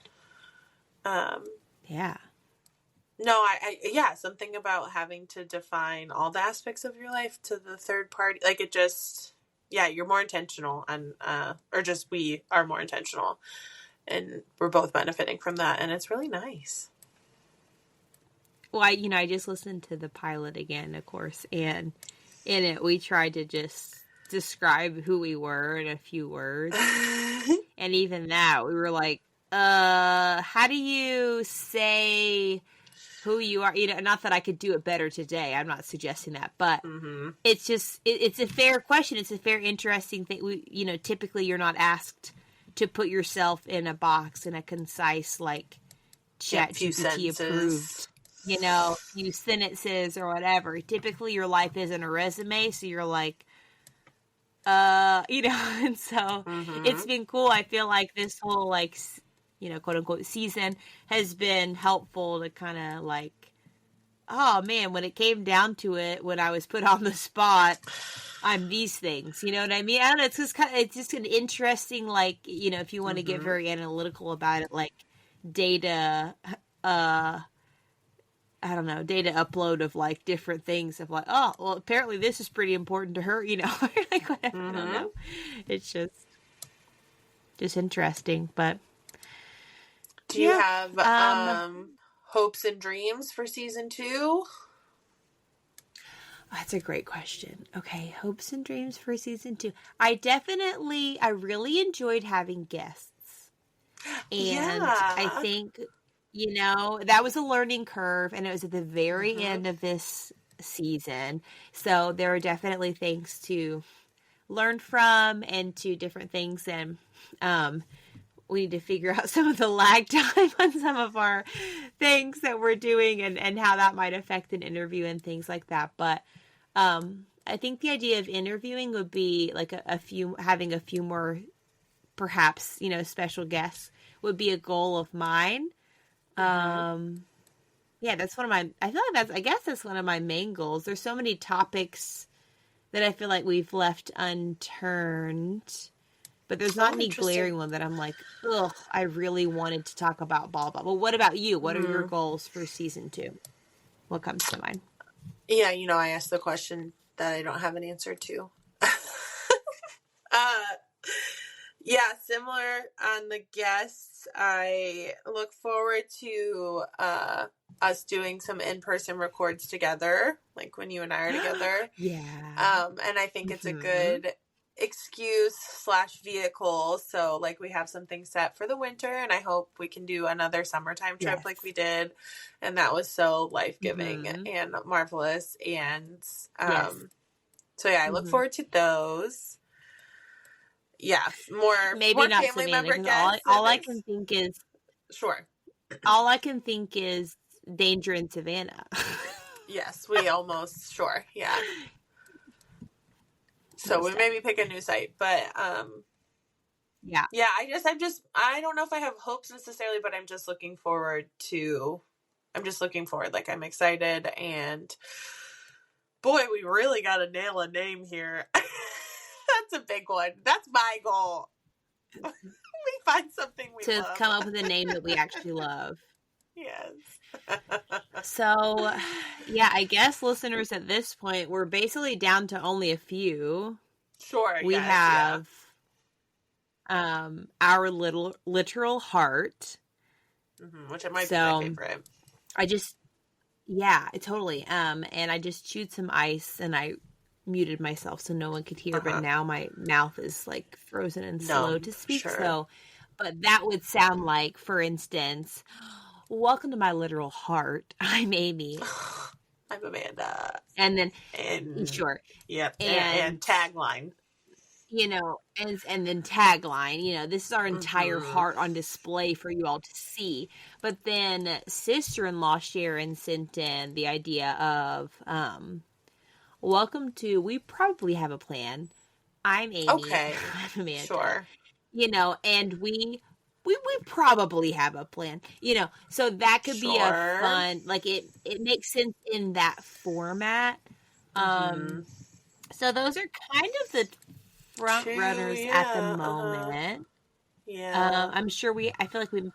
Yeah. No, I something about having to define all the aspects of your life to the third party. Like it just, you're more intentional and, or just we are more intentional and we're both benefiting from that. And it's really nice. Well, I just listened to the pilot again, of course, and in it we tried to just describe who we were in a few words. And even that, we were like, how do you say who you are? Not that I could do it better today. I'm not suggesting that, but it's just, it's a fair question. It's a fair, interesting thing. Typically you're not asked to put yourself in a box in a concise, like, ChatGPT approved, few sentences or whatever. Typically your life isn't a resume. So you're like, and so it's been cool. I feel like this whole, like, quote unquote season has been helpful to kind of like, oh man, when it came down to it, when I was put on the spot, I'm these things, you know what I mean? I don't know. It's just an interesting, like, if you want to get very analytical about it, like data, I don't know, data upload of like different things of like, oh, well, apparently this is pretty important to her, like whatever. I don't know. It's just interesting, but. Do you have hopes and dreams for season 2? That's a great question. Okay, hopes and dreams for season 2. I really enjoyed having guests. And I think, that was a learning curve, and it was at the very end of this season. So there are definitely things to learn from and to different things. And we need to figure out some of the lag time on some of our things that we're doing and how that might affect an interview and things like that. But I think the idea of interviewing would be like having a few more, perhaps, special guests would be a goal of mine. Yeah, that's I guess that's one of my main goals. There's so many topics that I feel like we've left unturned, but there's not any glaring one that I'm like, ugh, I really wanted to talk about blah, blah. Well, what about you? What are your goals for season 2? What comes to mind? Yeah, I asked the question that I don't have an answer to. Yeah, similar on the guests. I look forward to us doing some in-person records together, like when you and I are together. Yeah. And I think it's a good excuse/vehicle. So like we have something set for the winter, and I hope we can do another summertime trip like we did. And that was so life-giving and marvelous. And so yeah, I look forward to those. Yeah, more maybe more not family Savannah, member guests. all I can think is Sure. All I can think is Danger in Savannah. Yes, we almost, sure, yeah. So we maybe pick a new site, but yeah. Yeah, I don't know if I have hopes necessarily, but I'm just looking forward. Like, I'm excited, and boy, we really got to nail a name here. That's a big one. That's my goal. We find something we love. To come up with a name that we actually love. Yes. So, yeah, I guess listeners at this point, we're basically down to only a few. Sure, we have our literal heart. Which it might be my favorite. Totally. And I just chewed some ice and I muted myself so no one could hear, but now my mouth is like frozen and slow to speak. Sure. So, but that would sound like, for instance, welcome to my literal heart. I'm Amy. I'm Amanda. And then, sure. Yep. And tagline. You know, and then tagline, you know, this is our entire heart on display for you all to see. But then sister-in-law Sharon sent in the idea of, welcome to, we probably have a plan. I'm Amy. Okay. I'm Amanda. Sure. You know, and we probably have a plan, you know, so that could be a fun, like it makes sense in that format. So those are kind of the front runners at the moment. I'm sure I feel like we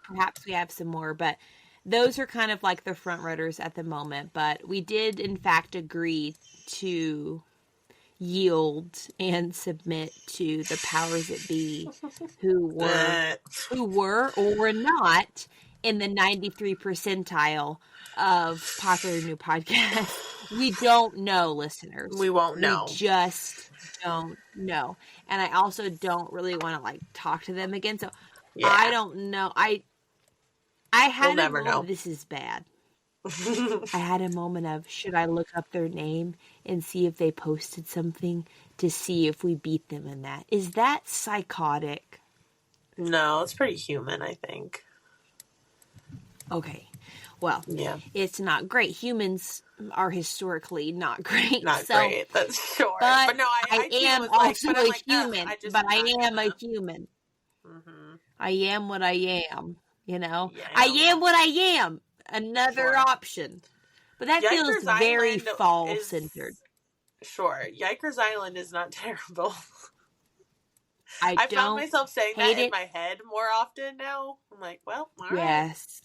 have some more, but those are kind of like the front runners at the moment. But we did in fact agree to yield and submit to the powers that be who were or were not in the 93 percentile of popular new podcasts. We don't know, listeners. We won't know. We just don't know. And I also don't really want to like talk to them again. So I don't know. I had never know. This is bad. I had a moment of, should I look up their name and see if they posted something to see if we beat them in that? Is that psychotic? No, it's pretty human, I think. Okay. Well, it's not great. Humans are historically not great. Not great, that's sure. But no, I am also a human. But I am a human. I am what I am, you know? Yeah, I am what I am. Another option. But that Yikers feels very fall-centered. Sure. Yikers Island is not terrible. I found myself saying that in my head more often now. I'm like, well, all right. Yes.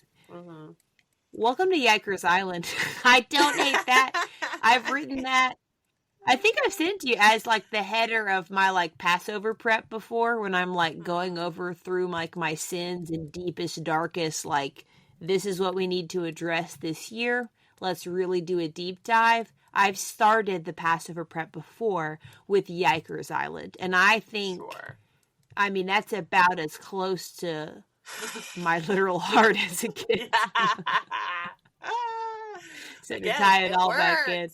Welcome to Yikers Island. I don't hate that. I've written that. I think I've sent you as like the header of my like Passover prep before, when I'm like going over through like my sins and deepest, darkest, like, this is what we need to address this year. Let's really do a deep dive. I've started the Passover prep before with Yikers Island. And I think, I mean, that's about as close to my literal heart as it gets. So to tie it all back in.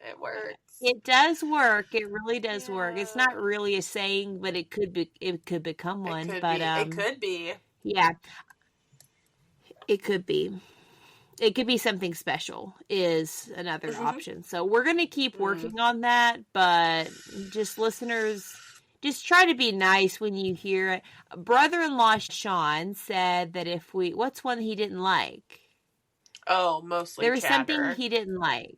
It works. It does work. It really does work. It's not really a saying, but it could be. It could become one. It could be. Yeah. It could be. It could be something special is another option. So we're going to keep working on that, but just listeners, just try to be nice when you hear it. Brother-in-law Sean said that what's one he didn't like? Oh, mostly there was chatter. Something he didn't like.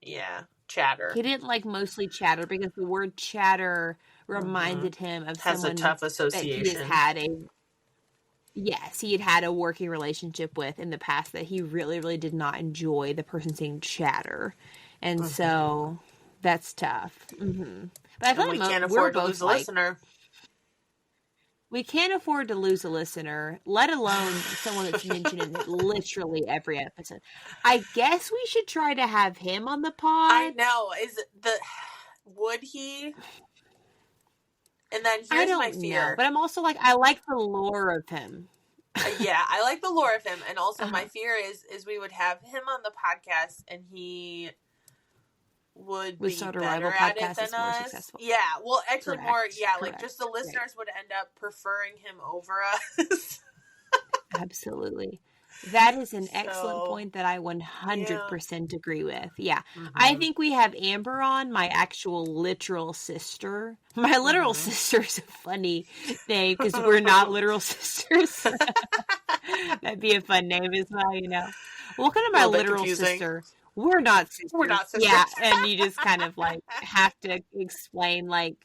Yeah, chatter. He didn't like mostly chatter because the word chatter reminded him of someone a tough association. That he had had a working relationship with in the past that he really, really did not enjoy the person saying chatter. And so that's tough. But I feel like we can't afford to lose a listener. We can't afford to lose a listener, let alone someone that's mentioned in literally every episode. I guess we should try to have him on the pod. I know. Would he? And then here's my fear. Know, but I'm also like, I like the lore of him. Yeah, I like the lore of him. And also my fear is we would have him on the podcast and he would be better at it than us. Successful. Yeah, well, actually like just the listeners would end up preferring him over us. Absolutely. That is an excellent point that I 100% agree with. Yeah. I think we have Amber on, my actual literal sister. My literal sister is a funny name because we're not literal sisters. That'd be a fun name as well, you know. Welcome to my literal sister. We're not sisters. We're not sisters. Yeah, and you just kind of like have to explain like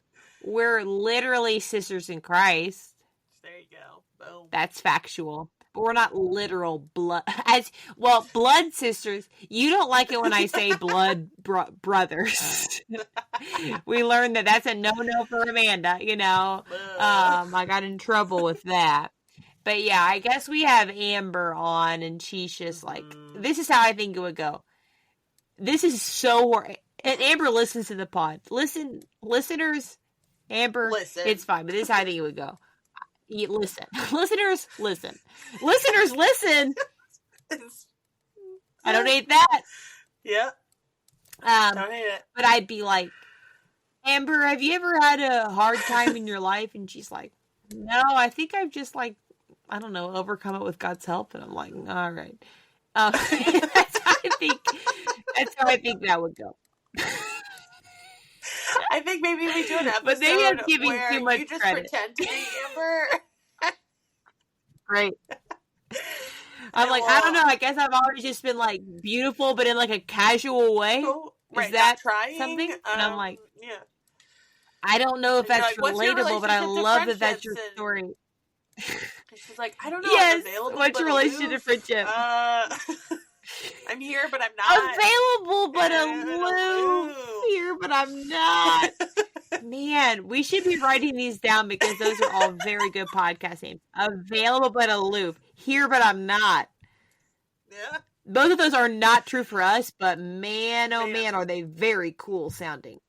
we're literally sisters in Christ. There you go. Boom. That's factual. But we're not literal blood. Blood sisters. You don't like it when I say blood brothers. We learned that that's a no-no for Amanda, you know. I got in trouble with that. But yeah, I guess we have Amber on, and she's just like, this is how I think it would go. This is so... And Amber listens to the pod. Listeners, Amber, it's fine. But this is how I think it would go. Listen. Listeners, listen. Listeners, listen. I don't hate that. Yeah. Don't hate it. But I'd be like, Amber, have you ever had a hard time in your life? And she's like, no, I think I've just like, I don't know, overcome it with God's help. And I'm like, all right. That's how I think that would go. I think maybe we do an episode but maybe I'm giving where too much you just credit. pretend to be Amber. Great. I'm like, I don't know. I guess I've always just been like beautiful, but in like a casual way. Right, is that trying, something? And I'm like, yeah. I don't know if that's like, relatable, but I love that that's your story. She's like, I don't know. Yes. I'm available, what's your relationship to friendship? I'm here, but I'm not. Available, but aloof. Here, but I'm not. Man, we should be writing these down because those are all very good podcast names. Available, but aloof. Here, but I'm not. Yeah. Both of those are not true for us, but man, oh man, are they very cool sounding.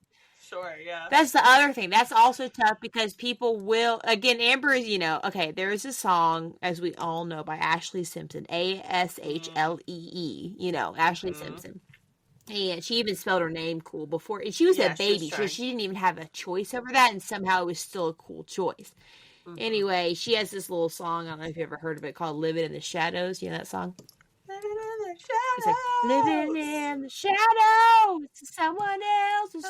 Sure, yeah. That's the other thing. That's also tough because people will, again, Amber is, you know, okay, there is a song, as we all know, by Ashley Simpson, Ashlee, you know, Ashley Simpson. And she even spelled her name cool before. And she was a baby, so she didn't even have a choice over that, and somehow it was still a cool choice. Anyway, she has this little song, I don't know if you ever heard of it, called Living in the Shadows. You know that song? Living in the shadows. It's like, living in the shadows, someone else's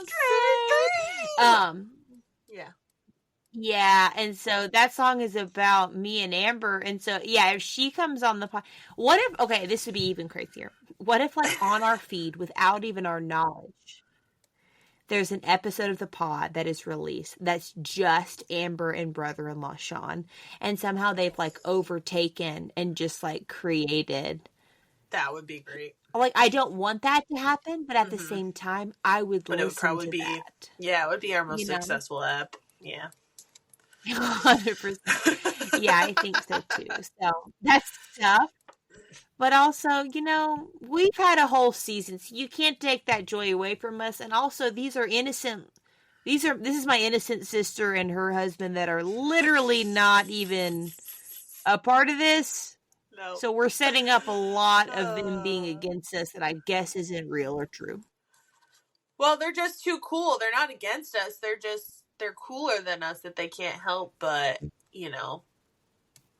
dream. Yeah. Yeah, and so that song is about me and Amber, and so, yeah, if she comes on the pod, what if, okay, this would be even crazier. What if, like, on our feed, without even our knowledge, there's an episode of the pod that is released that's just Amber and brother-in-law Sean, and somehow they've, like, overtaken and just, like, created. That would be great. Like, I don't want that to happen, but at the same time, I would listen to that. But it would probably be, yeah, it would be our most successful app. Yeah. 100%. Yeah, I think so too. So that's tough. But also, you know, we've had a whole season, so you can't take that joy away from us. And also, these are innocent. This is my innocent sister and her husband that are literally not even a part of this. No. So we're setting up a lot of them being against us that I guess isn't real or true. Well, they're just too cool. They're not against us. They're cooler than us that they can't help but, you know,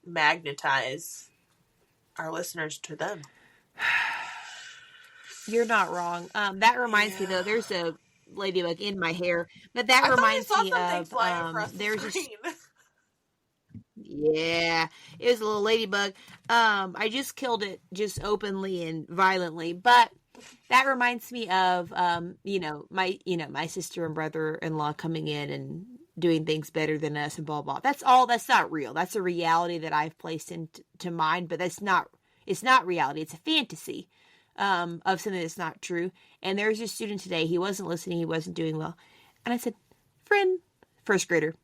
magnetize our listeners to them. You're not wrong. That reminds me, though, there's a ladybug in my hair, but that reminds me of, there's a... Yeah, it was a little ladybug. I just killed it just openly and violently, but that reminds me of, my sister and brother-in-law coming in and doing things better than us and blah, blah. That's not real. That's a reality that I've placed into mind, but it's not reality. It's a fantasy, of something that's not true. And there's a student today, he wasn't listening, he wasn't doing well. And I said, friend, first grader,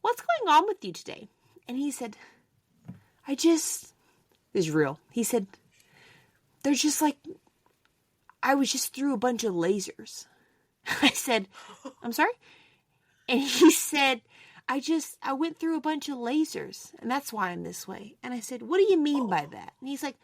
what's going on with you today? And he said, this is real. He said, they're just like, I was just through a bunch of lasers. I said, I'm sorry? And he said, I went through a bunch of lasers, and that's why I'm this way. And I said, what do you mean by that? And he's like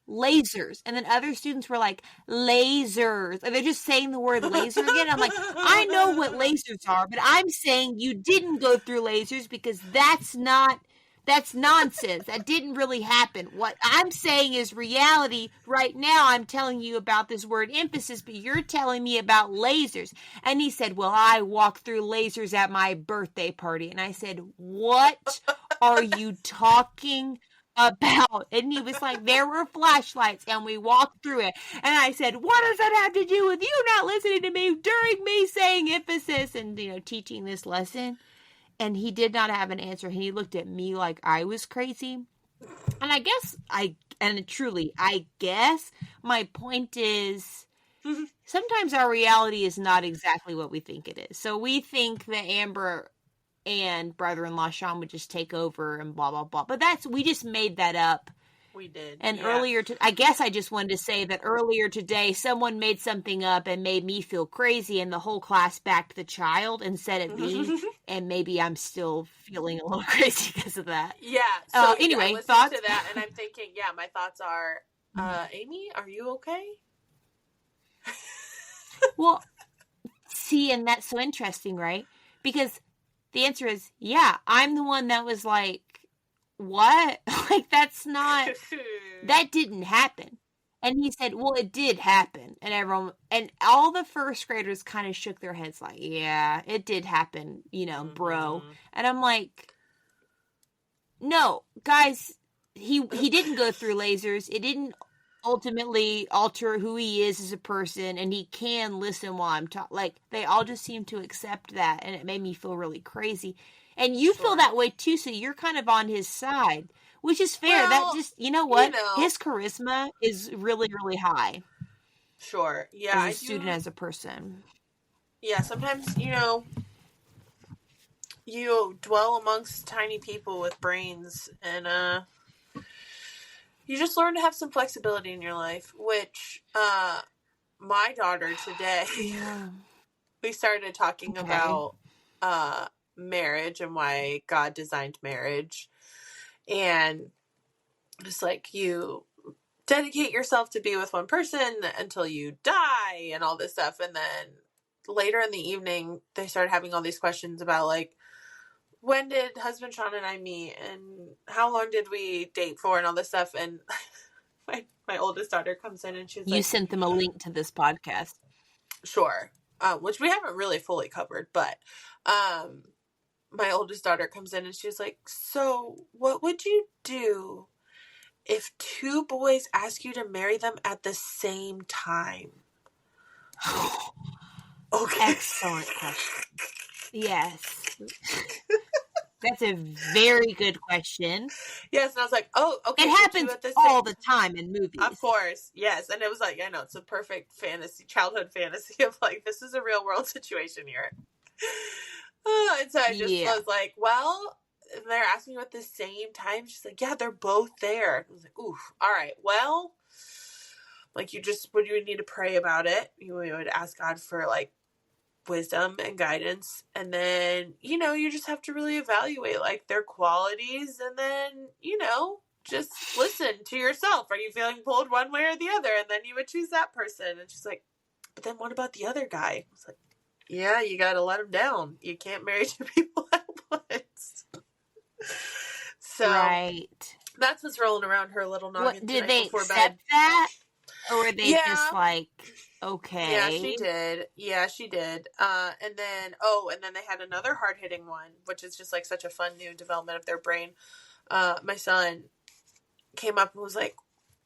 lasers. And then other students were like, lasers. And they're just saying the word laser again. I'm like, I know what lasers are, but I'm saying you didn't go through lasers because that's not That's nonsense. That didn't really happen. What I'm saying is reality. Right now, I'm telling you about this word emphasis, but you're telling me about lasers. And he said, well, I walked through lasers at my birthday party. And I said, what are you talking about? And he was like, there were flashlights and we walked through it. And I said, what does that have to do with you not listening to me during me saying emphasis and, teaching this lesson? And he did not have an answer. He looked at me like I was crazy. And I guess I guess my point is sometimes our reality is not exactly what we think it is. So we think that Amber and brother-in-law Sean would just take over and blah, blah, blah. But we just made that up. We did. And I guess I just wanted to say that earlier today, someone made something up and made me feel crazy, and the whole class backed the child instead of me. And maybe I'm still feeling a little crazy because of that. Yeah. So anyway, I thoughts? to that, and I'm thinking, my thoughts are, Amy, are you okay? Well, see, and that's so interesting, right? Because the answer is, I'm the one that was like, what? Like, that's not, that didn't happen. And he said, well, it did happen. And all the first graders kind of shook their heads like, yeah, it did happen, bro. And I'm like, no, guys, he didn't go through lasers. It didn't ultimately alter who he is as a person, and he can listen while I'm talking. Like, they all just seem to accept that, and it made me feel really crazy. And you feel that way too, so you're kind of on his side, which is fair. Well, that just, his charisma is really, really high. Sure. Yeah. As a student, as a person. Yeah, sometimes, you dwell amongst tiny people with brains, and you just learn to have some flexibility in your life, which my daughter today, we started talking about marriage and why God designed marriage, and just like you dedicate yourself to be with one person until you die and all this stuff. And then later in the evening, they started having all these questions about like, when did husband Sean and I meet, and how long did we date for, and all this stuff. And my oldest daughter comes in and she's like, you sent them a link to this podcast. Sure. Which we haven't really fully covered, but my oldest daughter comes in and she's like, so what would you do if two boys ask you to marry them at the same time? Okay. Excellent question. Yes. That's a very good question. Yes, and I was like, oh, okay. It happens all the time in movies. Of course, yes. And it was like, I know, it's a perfect childhood fantasy of like, this is a real world situation here. And so I just was like, well, they're asking you at the same time. She's like, yeah, they're both there. I was like, oof, all right, well, like you would need to pray about it. You would ask God for like wisdom and guidance, and then you just have to really evaluate like their qualities, and then just listen to yourself. Are you feeling pulled one way or the other? And then you would choose that person. And she's like, but then what about the other guy? I was like, yeah, you gotta let him down. You can't marry two people at once. So that's what's rolling around her little noggin. Did they accept that, or were they just like, okay? Yeah, she did. And then they had another hard-hitting one, which is just like such a fun new development of their brain. My son came up and was like,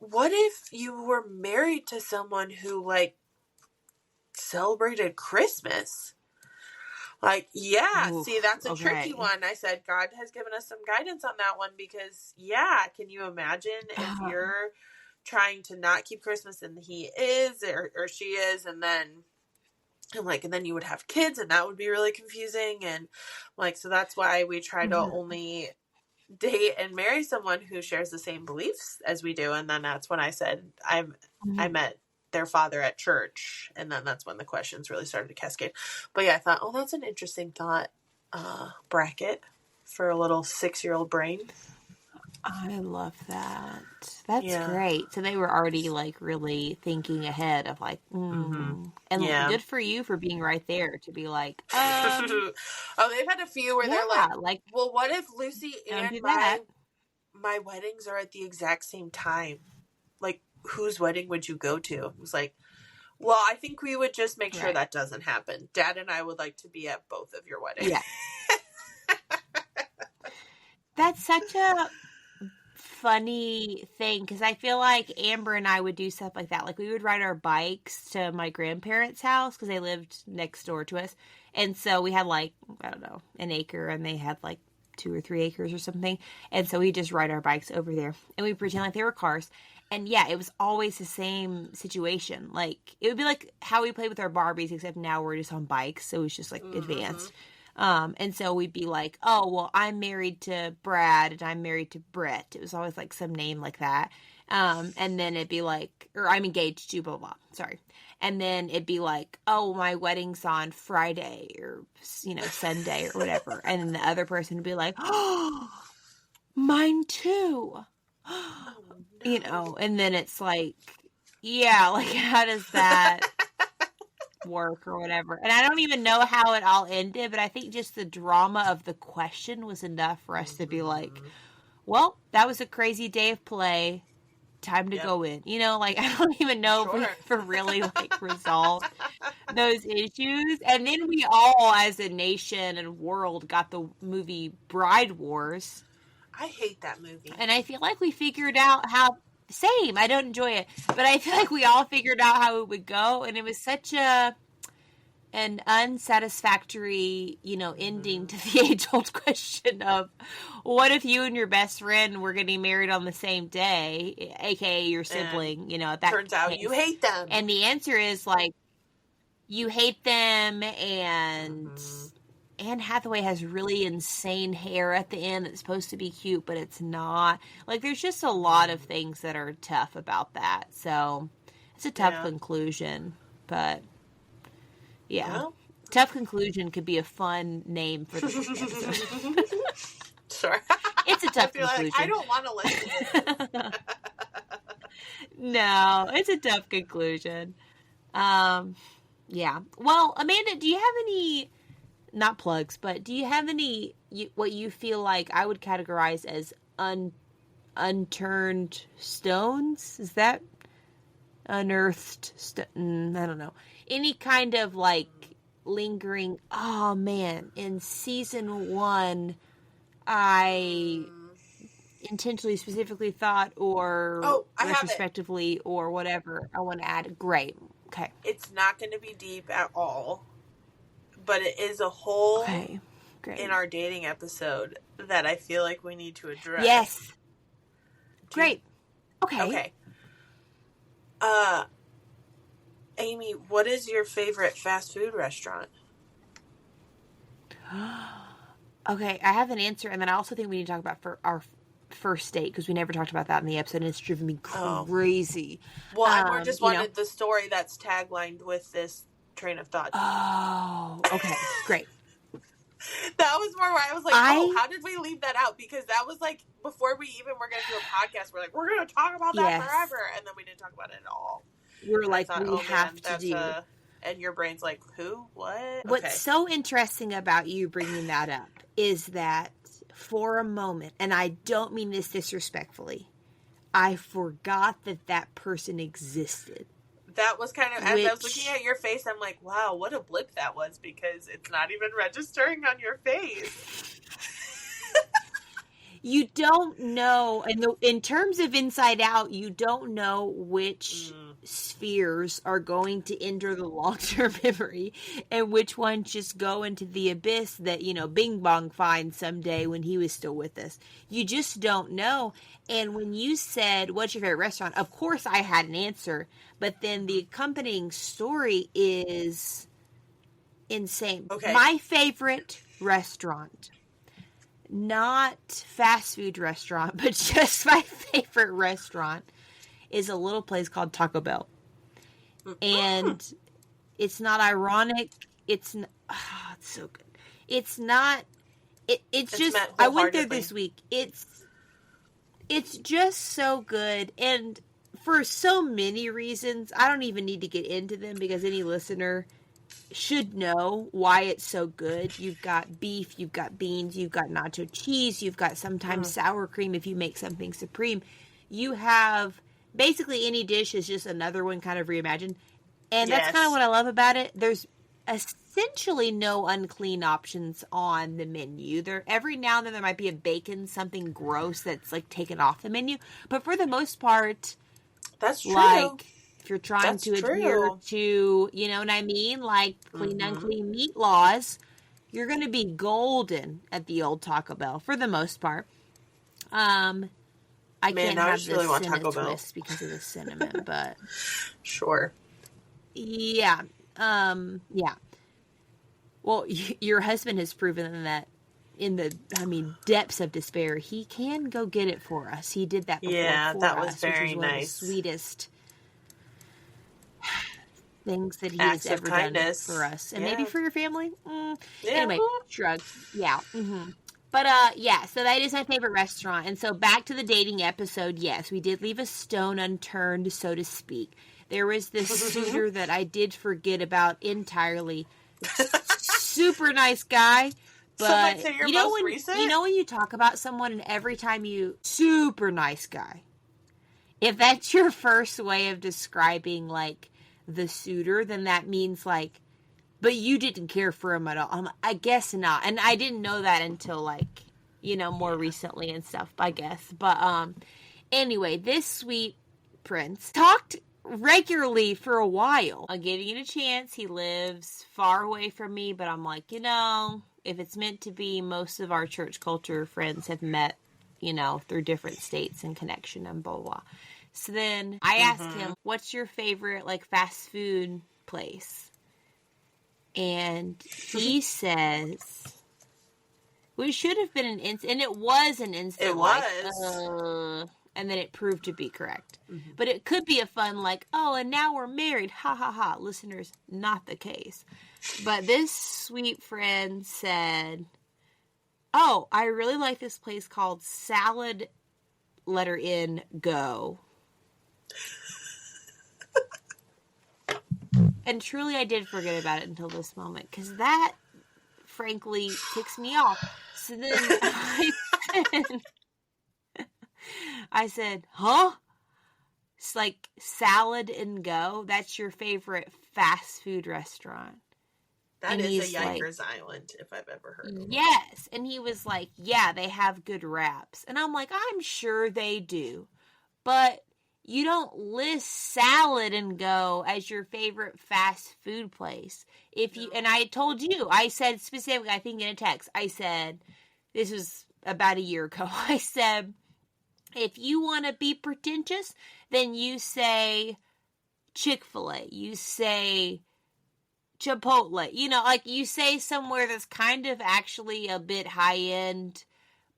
what if you were married to someone who like celebrated Christmas? Like, oof, see, that's a tricky one. I said, God has given us some guidance on that one, because can you imagine if you're trying to not keep Christmas and he is or she is, and then you would have kids, and that would be really confusing. And like, so that's why we try to only date and marry someone who shares the same beliefs as we do. And then that's when I said I met their father at church, and then that's when the questions really started to cascade. But I thought, that's an interesting thought bracket for a little 6-year-old brain. I love that. That's Yeah. great. So they were already like really thinking ahead of like, and good for you for being right there to be like, oh, they've had a few where they're like, well, what if Lucy and my weddings are at the exact same time? Like, whose wedding would you go to? It was like, well, I think we would just make sure that doesn't happen. Dad and I would like to be at both of your weddings. Yeah. That's such a funny thing because I feel like Amber and I would do stuff like that. Like we would ride our bikes to my grandparents' house because they lived next door to us. And so we had like, I don't know, an acre and they had like 2 or 3 acres or something. And so we just ride our bikes over there and we pretend like they were cars. And yeah, it was always the same situation. Like it would be like how we played with our Barbies, except now we're just on bikes. So it's just like advanced. And so we'd be like, oh, well, I'm married to Brad and I'm married to Brett. It was always like some name like that. And then it'd be like, or I'm engaged to blah, blah, sorry. And then it'd be like, oh, my wedding's on Friday or, Sunday or whatever. And then the other person would be like, oh, mine too. And then it's like, yeah, like how does that work or whatever? And I don't even know how it all ended, but I think just the drama of the question was enough for us to be like, well, that was a crazy day of play, time to go in, like I don't even know if we ever really like resolved those issues. And then we all as a nation and world got the movie Bride Wars. I hate that movie. And I feel like we figured out how same. I don't enjoy it, but I feel like we all figured out how it would go, and it was such an unsatisfactory, ending to the age-old question of what if you and your best friend were getting married on the same day, aka your sibling, at that turns out you hate them. And the answer is like you hate them, and Anne Hathaway has really insane hair at the end that's supposed to be cute, but it's not. Like, there's just a lot of things that are tough about that. So, it's a tough conclusion. But, Tough conclusion could be a fun name for this episode. Sure. It's a tough conclusion. Like, I don't want to listen to it. No, it's a tough conclusion. Yeah. Well, Amanda, do you have any... not plugs, but do you have any, what you feel like I would categorize as unturned stones? Is that unearthed? I don't know. Any kind of like lingering, oh man, in season 1, I intentionally, specifically thought, or retrospectively, or whatever I want to add. Great. Okay. It's not going to be deep at all. But it is a hole in our dating episode that I feel like we need to address. Yes. Great. Okay. Amy, what is your favorite fast food restaurant? Okay, I have an answer, and then I also think we need to talk about for our first date, because we never talked about that in the episode, and it's driven me crazy. Well, I more just wanted the story that's taglined with this train of thought. Oh, okay, great. That was more where I was like, how did we leave that out? Because that was like, before we even were going to do a podcast, we're like, we're going to talk about that forever. And then we didn't talk about it at all. We're like, we have to do. And your brain's like, who? What? What's so interesting about you bringing that up is that for a moment, and I don't mean this disrespectfully, I forgot that person existed. That was kind of, as I was looking at your face, I'm like, wow, what a blip that was, because it's not even registering on your face. You don't know, and in terms of Inside Out, you don't know which spheres are going to enter the long-term memory and which ones just go into the abyss that, Bing Bong finds someday when he was still with us. You just don't know. And when you said, what's your favorite restaurant? Of course I had an answer, but then the accompanying story is insane. Okay. My favorite restaurant, not fast food restaurant, but just my favorite restaurant, is a little place called Taco Bell. And it's not ironic. It's so good. It's not, it's just, I went there this week. It's just so good. And for so many reasons, I don't even need to get into them because any listener should know why it's so good. You've got beef, you've got beans, you've got nacho cheese, you've got sometimes sour cream if you make something supreme. You have basically any dish is just another one kind of reimagined. And that's kind of what I love about it. There's essentially no unclean options on the menu. There every now and then there might be a bacon, something gross that's like taken off the menu. But for the most part, that's true. Like, if you're trying to adhere to, you know what I mean? Like, clean, unclean meat laws, you're going to be golden at the old Taco Bell, for the most part. I can't have really want Taco Bell twist because of the cinnamon, but... Sure. Yeah. Yeah. Well, your husband has proven that in the, depths of despair, he can go get it for us. He did that before that for was us, very which was one nice. Of the sweetest things that he has ever done for us. And maybe for your family. Anyway, shrug. Yeah. But, so that is my favorite restaurant. And so back to the dating episode, yes, we did leave a stone unturned, so to speak. There was this suitor that I did forget about entirely. Super nice guy. But you know when you talk about someone and every time super nice guy. If that's your first way of describing like the suitor, then that means like, but you didn't care for him at all. I guess not. And I didn't know that until like, more recently and stuff, I guess. But anyway, this sweet prince talked regularly for a while. I'm giving it a chance. He lives far away from me, but I'm like, if it's meant to be, most of our church culture friends have met, through different states and connection and blah, blah. So then I asked him, what's your favorite, like, fast food place? And he says, well, it should have been an instant, and it was an instant. It was. And then it proved to be correct. But it could be a fun, like, oh, and now we're married. Ha, ha, ha. Listeners, not the case. But this sweet friend said, oh, I really like this place called Salad, letter N, Go. And truly, I did forget about it until this moment. Because that, frankly, ticks me off. So then I said, huh? It's like Salad and Go. That's your favorite fast food restaurant. That is a Yikers Island, if I've ever heard of it. Yes. And he was like, yeah, they have good wraps. And I'm like, I'm sure they do. But you don't list Salad and Go as your favorite fast food place. And I told you, I said specifically, I think in a text, I said, this was about a year ago, I said, if you want to be pretentious, then you say Chick-fil-A. You say Chipotle. Like you say somewhere that's kind of actually a bit high-end,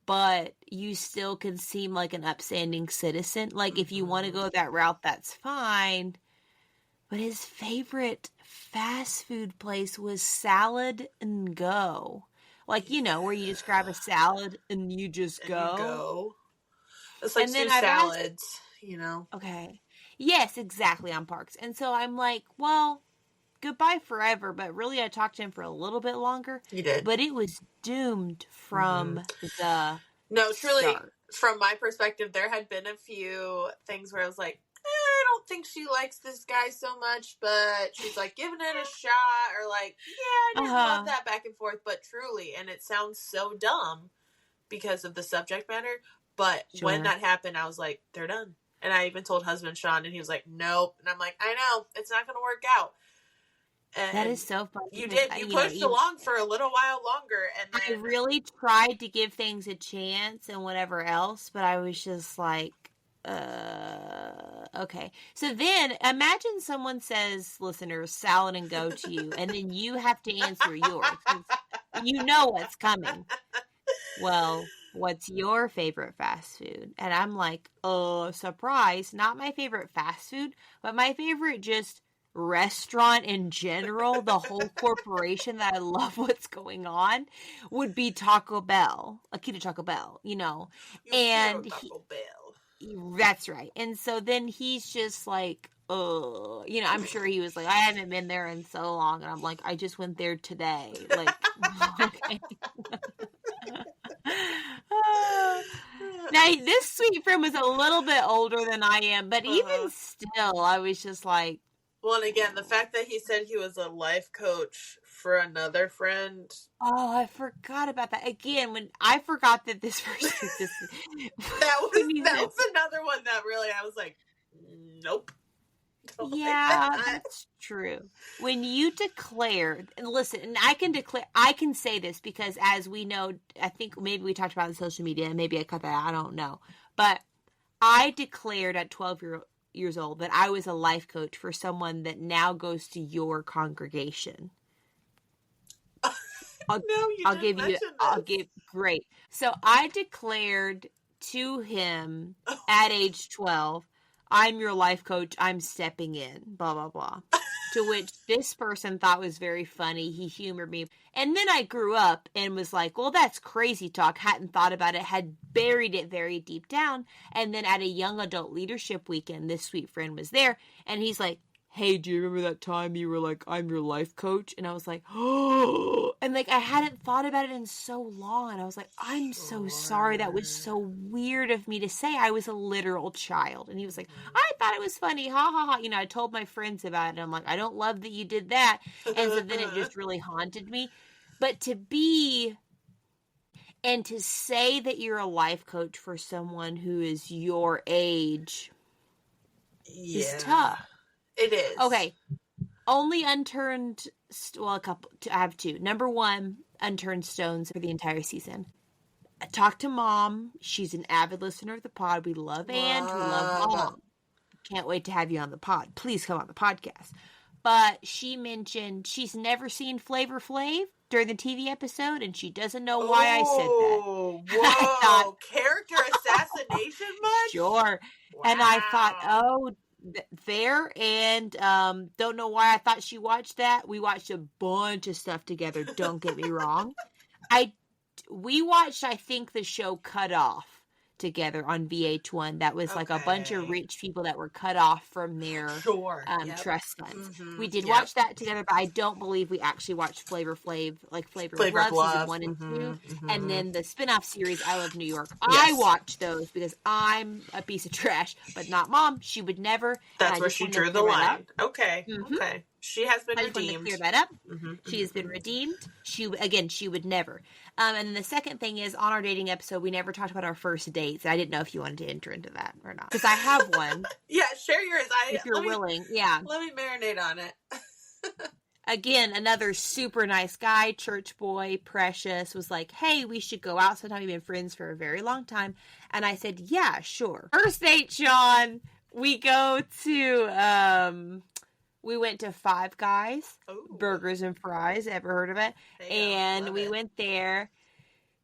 but you still can seem like an upstanding citizen. Like if you want to go that route, that's fine. But his favorite fast food place was Salad and Go. Like, where you just grab a salad and you just go. It's like two salads, Okay. Yes, exactly, on Parks. And so I'm like, well, goodbye forever. But really, I talked to him for a little bit longer. You did. But it was doomed from the No, truly, start. From my perspective, there had been a few things where I was like, I don't think she likes this guy so much, but she's like giving it a shot, or like, yeah, I didn't love that back and forth, but truly, and it sounds so dumb because of the subject matter, but when that happened, I was like, they're done. And I even told husband Sean, and he was like, nope. And I'm like, I know, it's not going to work out. And that is so funny. You did. You pushed along for a little while longer. And then I really tried to give things a chance and whatever else, but I was just like, okay. So then imagine someone says, listeners, Salad and Go to you, and then you have to answer yours. You know what's coming. Well, what's your favorite fast food? And I'm like, surprise. Not my favorite fast food, but my favorite just restaurant in general, the whole corporation that I love what's going on, would be Taco Bell, Akita Taco Bell, you know. And Taco Bell. That's right. And so then he's just like, oh, you know, I'm sure he was like, I haven't been there in so long. And I'm like, I just went there today. Like, okay. Now, this sweet friend was a little bit older than I am, but even still, I was just like... Well, and again, the fact that he said he was a life coach for another friend. Oh, I forgot about that. Again, when I forgot that this person existed. that was another one that really, I was like, nope. Yeah, that's true. When you declare, and listen, and I can say this because as we know, I think maybe we talked about it on social media, and maybe I cut that out, I don't know. But I declared at 12 years old that I was a life coach for someone that now goes to your congregation. Great. So I declared to him at age 12, I'm your life coach, I'm stepping in, blah, blah, blah. To which this person thought was very funny. He humored me. And then I grew up and was like, well, that's crazy talk. Hadn't thought about it, had buried it very deep down. And then at a young adult leadership weekend, this sweet friend was there. And he's like, hey, do you remember that time you were like, I'm your life coach? And I was like, oh, and like, I hadn't thought about it in so long. And I was like, I'm so sorry. That was so weird of me to say. I was a literal child. And he was like, I thought it was funny. Ha ha ha. You know, I told my friends about it. And I'm like, I don't love that you did that. And so then it just really haunted me. But to say that you're a life coach for someone who is your age is tough. It is. Okay. Only unturned, well, I have two. Number one, unturned stones for the entire season. I talked to Mom. She's an avid listener of the pod. We love Ann. We love Mom. Can't wait to have you on the pod. Please come on the podcast. But she mentioned she's never seen Flavor Flav during the TV episode, and she doesn't know why I said that. Whoa. Character assassination much? Sure. Wow. And I thought, there, and don't know why I thought she watched that. We watched a bunch of stuff together, don't get me wrong. We watched, I think, the show Cut Off together on VH1. That was like a bunch of rich people that were cut off from their trust funds. Mm-hmm. We did watch that together, but I don't believe we actually watched Flavor Flav, like Flavor of Love, season 1 and 2. Mm-hmm. And then the spin-off series, I Love New York. Yes. I watched those because I'm a piece of trash, but not Mom. She would never. That's where she drew the line. Okay. Mm-hmm. Okay. She has been redeemed. I just wanted to clear that up. Mm-hmm. She has been redeemed. She would never. And then the second thing is, on our dating episode, we never talked about our first dates. I didn't know if you wanted to enter into that or not. Because I have one. Yeah, share yours. If you're willing. Yeah. Let me marinate on it. Again, another super nice guy, church boy, precious, was like, hey, we should go out sometime. We've been friends for a very long time. And I said, yeah, sure. First date, Sean, we go to... we went to Five Guys, Burgers and Fries. Ever heard of it? And we went there.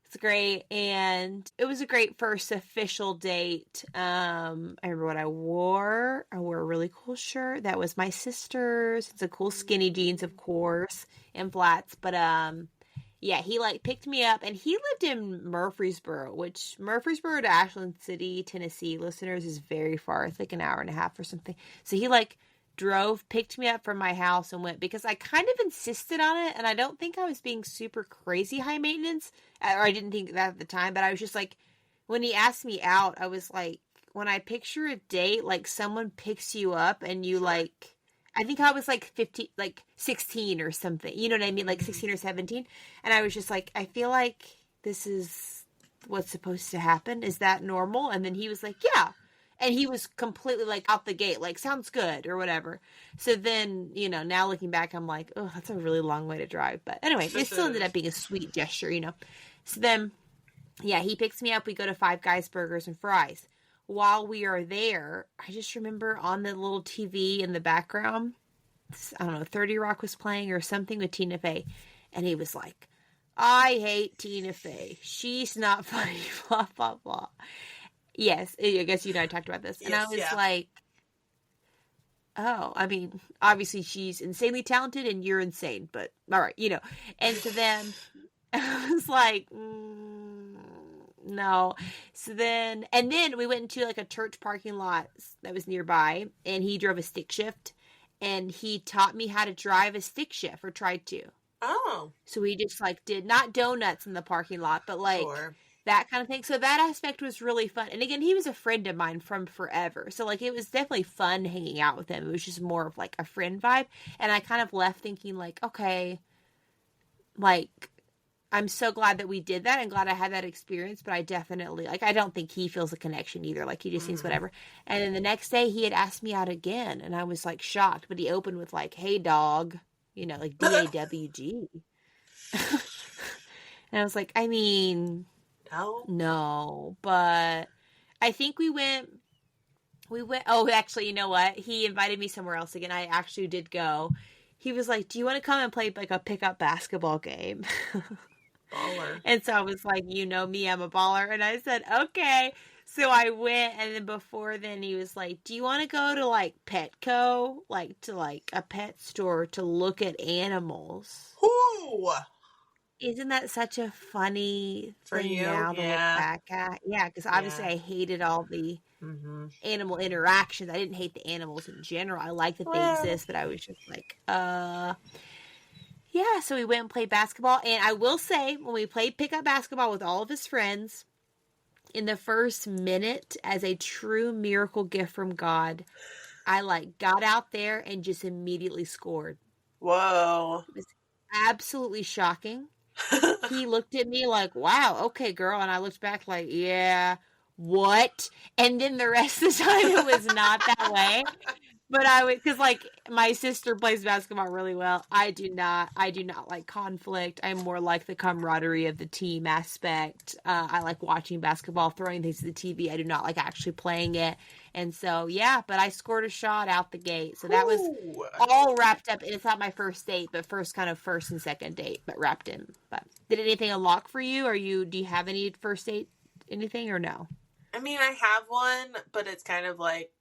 It's great. And it was a great first official date. I remember what I wore. I wore a really cool shirt. That was my sister's. It's a cool skinny jeans, of course, and flats. But, yeah, he picked me up, and he lived in Murfreesboro, which Murfreesboro to Ashland City, Tennessee, listeners, is very far. It's like an hour and a half or something. So he drove, picked me up from my house and went, because I kind of insisted on it, and I don't think I was being super crazy high maintenance, or I didn't think that at the time, but I was just like, when he asked me out, I was like, when I picture a date, someone picks you up and you I think I was 16 or something, you know what I mean, 16 or 17, and I was just like, I feel like this is what's supposed to happen. Is that normal? And then he was like, yeah. And he was completely out the gate, sounds good or whatever. So then, now looking back, I'm like, oh, that's a really long way to drive. But anyway, it still ended up being a sweet gesture, So then, yeah, he picks me up. We go to Five Guys Burgers and Fries. While we are there, I just remember on the little TV in the background, I don't know, 30 Rock was playing or something with Tina Fey. And he was like, I hate Tina Fey. She's not funny, blah, blah, blah. Yes, I guess you and I talked about this. And I was like, oh, I mean, obviously she's insanely talented and you're insane, but all right, And so then I was like, no. So then, and then we went into like a church parking lot that was nearby, and he drove a stick shift, and he taught me how to drive a stick shift, or tried to. Oh. So we just like did not donuts in the parking lot, but like that kind of thing. So that aspect was really fun. And again, he was a friend of mine from forever. So like it was definitely fun hanging out with him. It was just more of like a friend vibe. And I kind of left thinking like, okay, like I'm so glad that we did that. I'm glad I had that experience, but I definitely like I don't think he feels a connection either. Like he just seems whatever. And then the next day he had asked me out again, and I was like shocked, but he opened with like, "Hey dog," like DAWG. And I was like, I mean, no, but I think we went, oh, actually, you know what? He invited me somewhere else again. I actually did go. He was like, do you want to come and play like a pickup basketball game? Baller. And so I was like, you know me, I'm a baller. And I said, okay. So I went, and then before then he was like, do you want to go to like Petco, like to like a pet store to look at animals? Ooh. Isn't that such a funny thing now to look back at? Yeah, because obviously I hated all the animal interactions. I didn't hate the animals in general. I like that they exist, but I was just like, yeah. So we went and played basketball, and I will say, when we played pickup basketball with all of his friends, in the first minute, as a true miracle gift from God, I like got out there and just immediately scored. Whoa. It was absolutely shocking. He looked at me like, wow, okay, girl. And I looked back like, yeah, what? And then the rest of the time it was not that way. But I would, because like my sister plays basketball really well. I do not like conflict. I'm more like the camaraderie of the team aspect. I like watching basketball, throwing things to the TV. I do not like actually playing it. And so, yeah, but I scored a shot out the gate. So that was all wrapped up. It's not my first date, but first and second date, but wrapped in. But did anything unlock for you? Do you have any first date, anything, or no? I mean, I have one, but it's kind of like,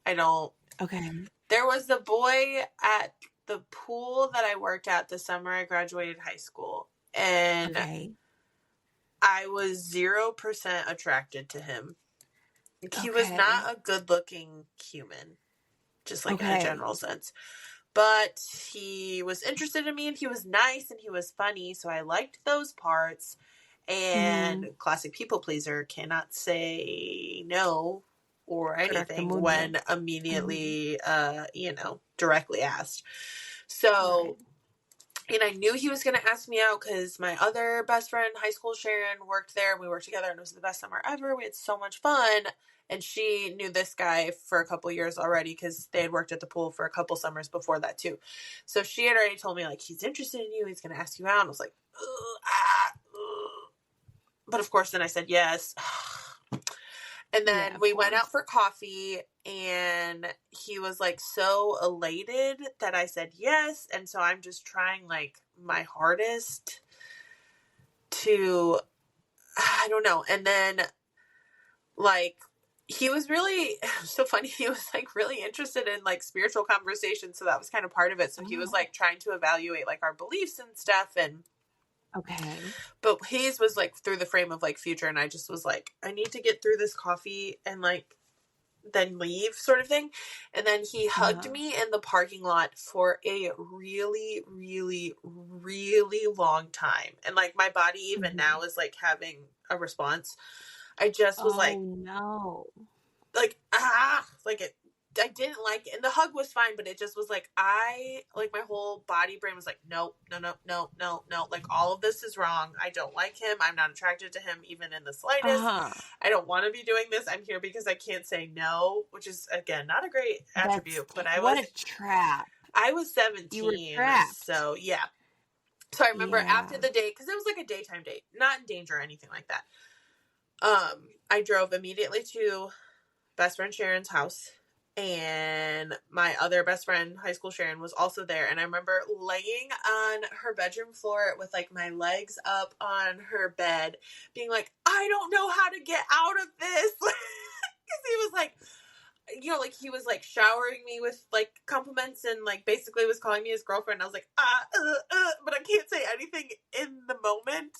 I don't. Okay. There was the boy at the pool that I worked at the summer I graduated high school. And I was 0% attracted to him. He was not a good-looking human, just like in a general sense. But he was interested in me, and he was nice, and he was funny, so I liked those parts. And classic people pleaser, cannot say no or anything when immediately, directly asked. So... And I knew he was going to ask me out because my other best friend, high school Sharon, worked there. We worked together, and it was the best summer ever. We had so much fun. And she knew this guy for a couple years already because they had worked at the pool for a couple summers before that, too. So she had already told me, like, he's interested in you. He's going to ask you out. And I was like, But, of course, then I said yes. And then we went out for coffee, and he was, like, so elated that I said yes. And so I'm just trying, like, my hardest to, I don't know. And then, like, he was really, so funny. He was, like, really interested in, like, spiritual conversations. So that was kind of part of it. So he was, like, trying to evaluate, like, our beliefs and stuff. And but his was like through the frame of like future, and I just was like, I need to get through this coffee and like then leave, sort of thing. And then he hugged me in the parking lot for a really, really, really long time. And like my body even now is like having a response. I just was like, no, like it. I didn't like it. And the hug was fine, but it just was like, my whole body brain was like, no. Like, all of this is wrong. I don't like him. I'm not attracted to him, even in the slightest. I don't want to be doing this. I'm here because I can't say no, which is, again, not a great attribute. But what a trap. I was 17. You were trapped. So, yeah. So, I remember after the date, because it was like a daytime date, not in danger or anything like that. I drove immediately to best friend Sharon's house. And my other best friend, high school Sharon, was also there. And I remember laying on her bedroom floor with, like, my legs up on her bed, being like, I don't know how to get out of this. Because he was like, you know, like, he was, like, showering me with, like, compliments and, like, basically was calling me his girlfriend. I was like, but I can't say anything in the moment.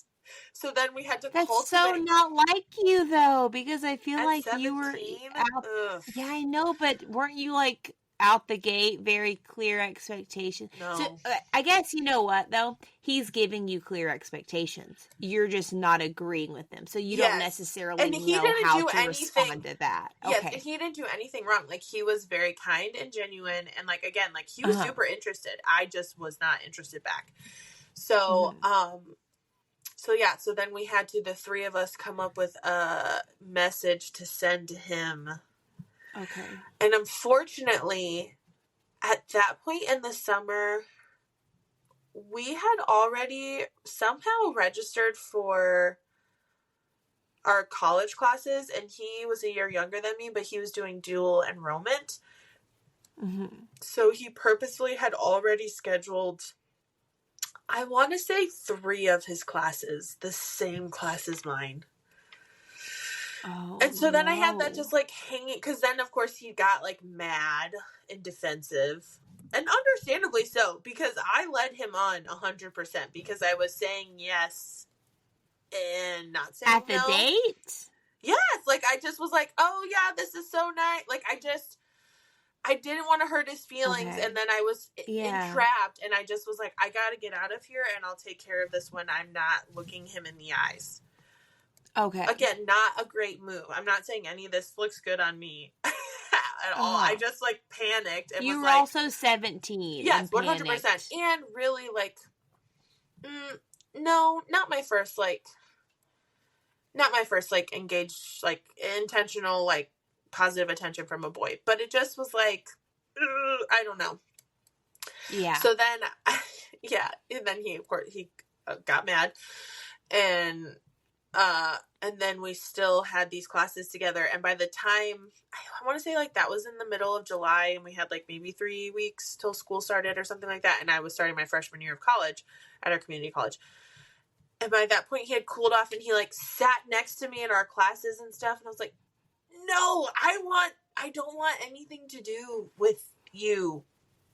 So then we had to That's cultivate. so not like you, though, because I feel At like 17? you were out. Ugh. Yeah, I know, but weren't you, like, out the gate, very clear expectations? No. So, I guess, you know what, though? He's giving you clear expectations. You're just not agreeing with them. So you don't necessarily know how to respond to that. Yes, Okay. and he didn't do anything wrong. Like, he was very kind and genuine. And, like, again, like, he was super interested. I just was not interested back. So, so then we had to, the three of us, come up with a message to send to him. Okay. And unfortunately, at that point in the summer, we had already somehow registered for our college classes, and he was a year younger than me, but he was doing dual enrollment. So he purposefully had already scheduled, I want to say, 3 of his classes, the same class as mine. And so then I had that just, like, hanging, because then, of course, he got, like, mad and defensive, and understandably so, because I led him on 100%, because I was saying yes and not saying no. At the date? Yes, like, I just was like, oh, yeah, this is so nice. Like, I didn't want to hurt his feelings, and then I was entrapped, and I just was like, I gotta get out of here, and I'll take care of this when I'm not looking him in the eyes. Okay. Again, not a great move. I'm not saying any of this looks good on me at all. I just, like, panicked and you was were like, also 17. Yes, 100%. And really, like, no, not my first, like, engaged, like, intentional, like, positive attention from a boy. But it just was like, I don't know. Yeah. So then, and then he, of course, he got mad, and then we still had these classes together, and by the time, I want to say, like, that was in the middle of July, and we had, like, maybe 3 weeks till school started or something like that, and I was starting my freshman year of college at our community college. And by that point, he had cooled off, and he, like, sat next to me in our classes and stuff, and I was like, no, I don't want anything to do with you,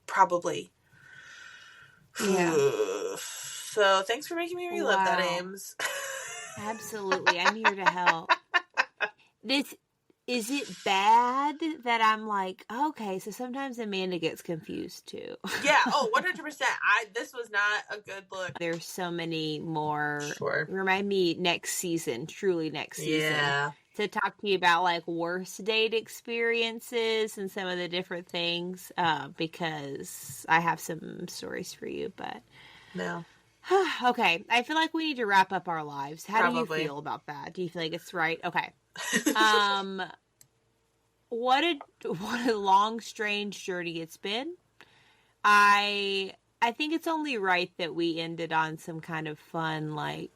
probably. Yeah. So, thanks for making me relive that, Ames. Absolutely. I'm here to help. Is it bad that I'm like, okay, so sometimes Amanda gets confused too? Yeah, 100%. This was not a good look. There's so many more. Sure. Remind me next season, truly next season. To talk to you about, like, worst date experiences and some of the different things, because I have some stories for you, but... No. Okay, I feel like we need to wrap up our lives. How do you feel about that? Do you feel like it's right? Okay. What a long, strange journey it's been. I think it's only right that we ended on some kind of fun, like,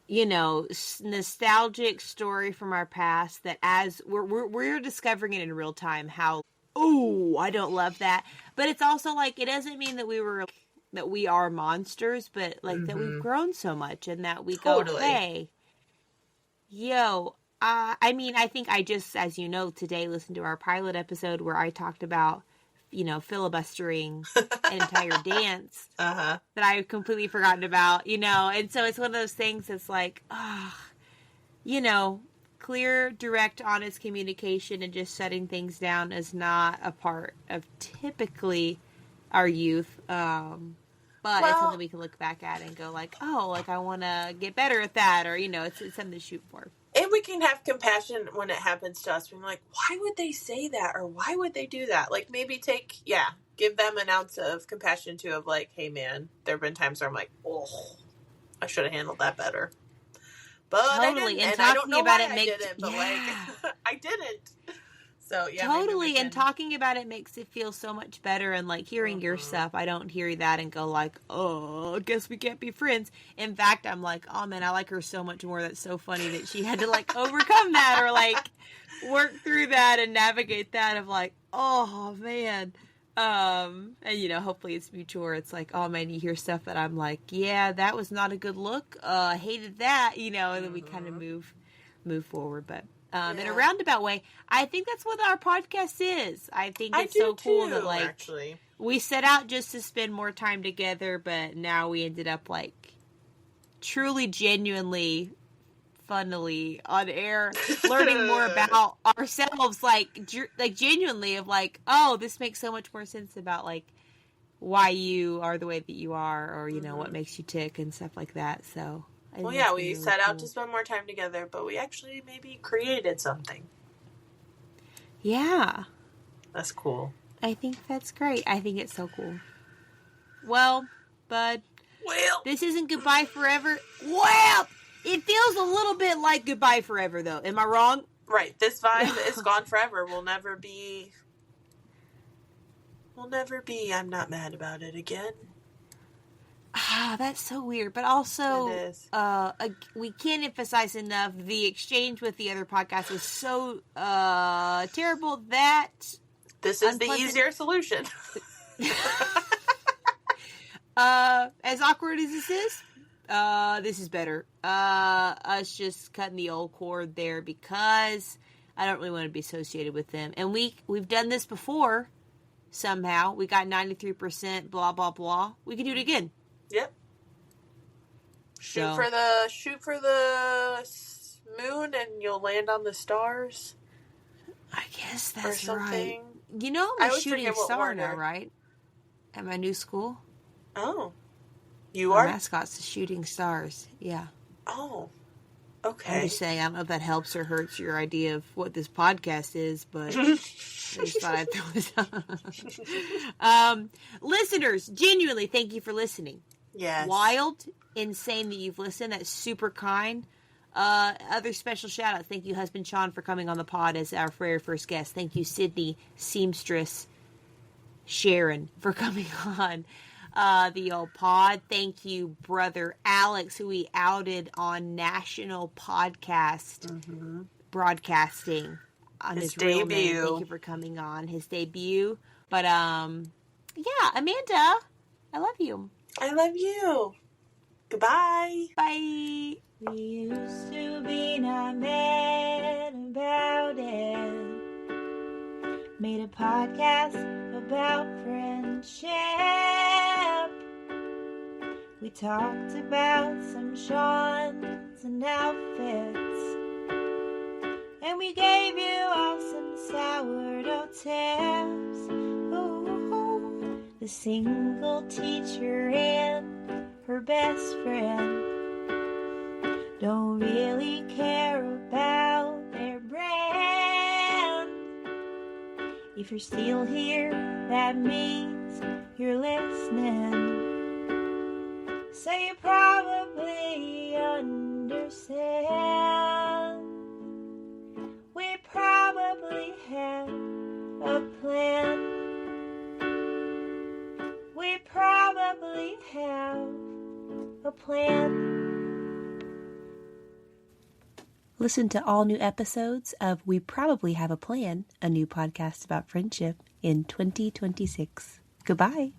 you know, nostalgic story from our past that as we're discovering it in real time how, I don't love that. But it's also like, it doesn't mean that we are monsters, but like that we've grown so much and that we go, hey, yo, I mean, I think I just, as you know, today listened to our pilot episode where I talked about, you know, filibustering an entire dance that I had completely forgotten about, you know, and so it's one of those things that's like, you know, clear, direct, honest communication and just shutting things down is not a part of typically our youth, but it's something we can look back at and go like, oh, like I want to get better at that, or, you know, it's something to shoot for. And we can have compassion when it happens to us. Being like, why would they say that? Or why would they do that? Like, maybe give them an ounce of compassion, too, of like, hey, man, there have been times where I'm like, oh, I should have handled that better. But totally. I didn't, and I don't know why I didn't, but like, I didn't. So, yeah. Totally, and talking about it makes it feel so much better, and like hearing your stuff, I don't hear that and go like, oh, I guess we can't be friends. In fact, I'm like, oh man, I like her so much more. That's so funny that she had to like overcome that or like work through that and navigate that of like, oh man. And you know, hopefully it's mutual. It's like, oh man, you hear stuff that I'm like, yeah, that was not a good look. I hated that, you know, and then we kind of move forward, but in a roundabout way. I think that's what our podcast is. I think it's so cool that, like, actually, we set out just to spend more time together, but now we ended up, like, truly, genuinely, funnily on air, learning more about ourselves, like genuinely of, like, oh, this makes so much more sense about, like, why you are the way that you are, or, you know, what makes you tick and stuff like that. So, well, yeah, we set out to spend more time together, but we actually maybe created something. Yeah. That's cool. I think that's great. I think it's so cool. Well, bud, this isn't goodbye forever. Well, it feels a little bit like goodbye forever, though. Am I wrong? Right. This vibe is gone forever. We'll never be, I'm not mad about it again. Ah, that's so weird. But also, it is. We can't emphasize enough, the exchange with the other podcast was so terrible that... This is the easier solution. As awkward as this is better. Us just cutting the old cord there because I don't really want to be associated with them. And we've done this before. Somehow we got 93%. Blah blah blah. We can do it again. Yep. Shoot for the moon, and you'll land on the stars. I guess that's or something. Right. You know, I'm a shooting star now, right? At my new school. Oh. You are? Our mascot's the Shooting Stars. Yeah. Oh. Okay. I'm just saying, I don't know if that helps or hurts your idea of what this podcast is, but I just thought I'd throw this out. Listeners, genuinely, thank you for listening. Yes. Wild, insane that you've listened. That's super kind. Other special shout outs. Thank you, husband Sean, for coming on the pod as our very first guest. Thank you, Sydney Seamstress Sharon, for coming on the old pod. Thank you, brother Alex, who we outed on national podcast broadcasting on his real name. Thank you for coming on his debut. But yeah, Amanda, I love you. I love you. Goodbye. Bye. We used to be not mad about it. Made a podcast about friendship. We talked about some Sean's and outfits. And we gave you all some sourdough tips. Ooh, the single teacher and her best friend don't really care about their brand. If you're still here, that means you're listening. So you probably understand. We probably have a plan. We probably have a plan. Listen to all new episodes of We Probably Have a Plan, a new podcast about friendship in 2026. Goodbye.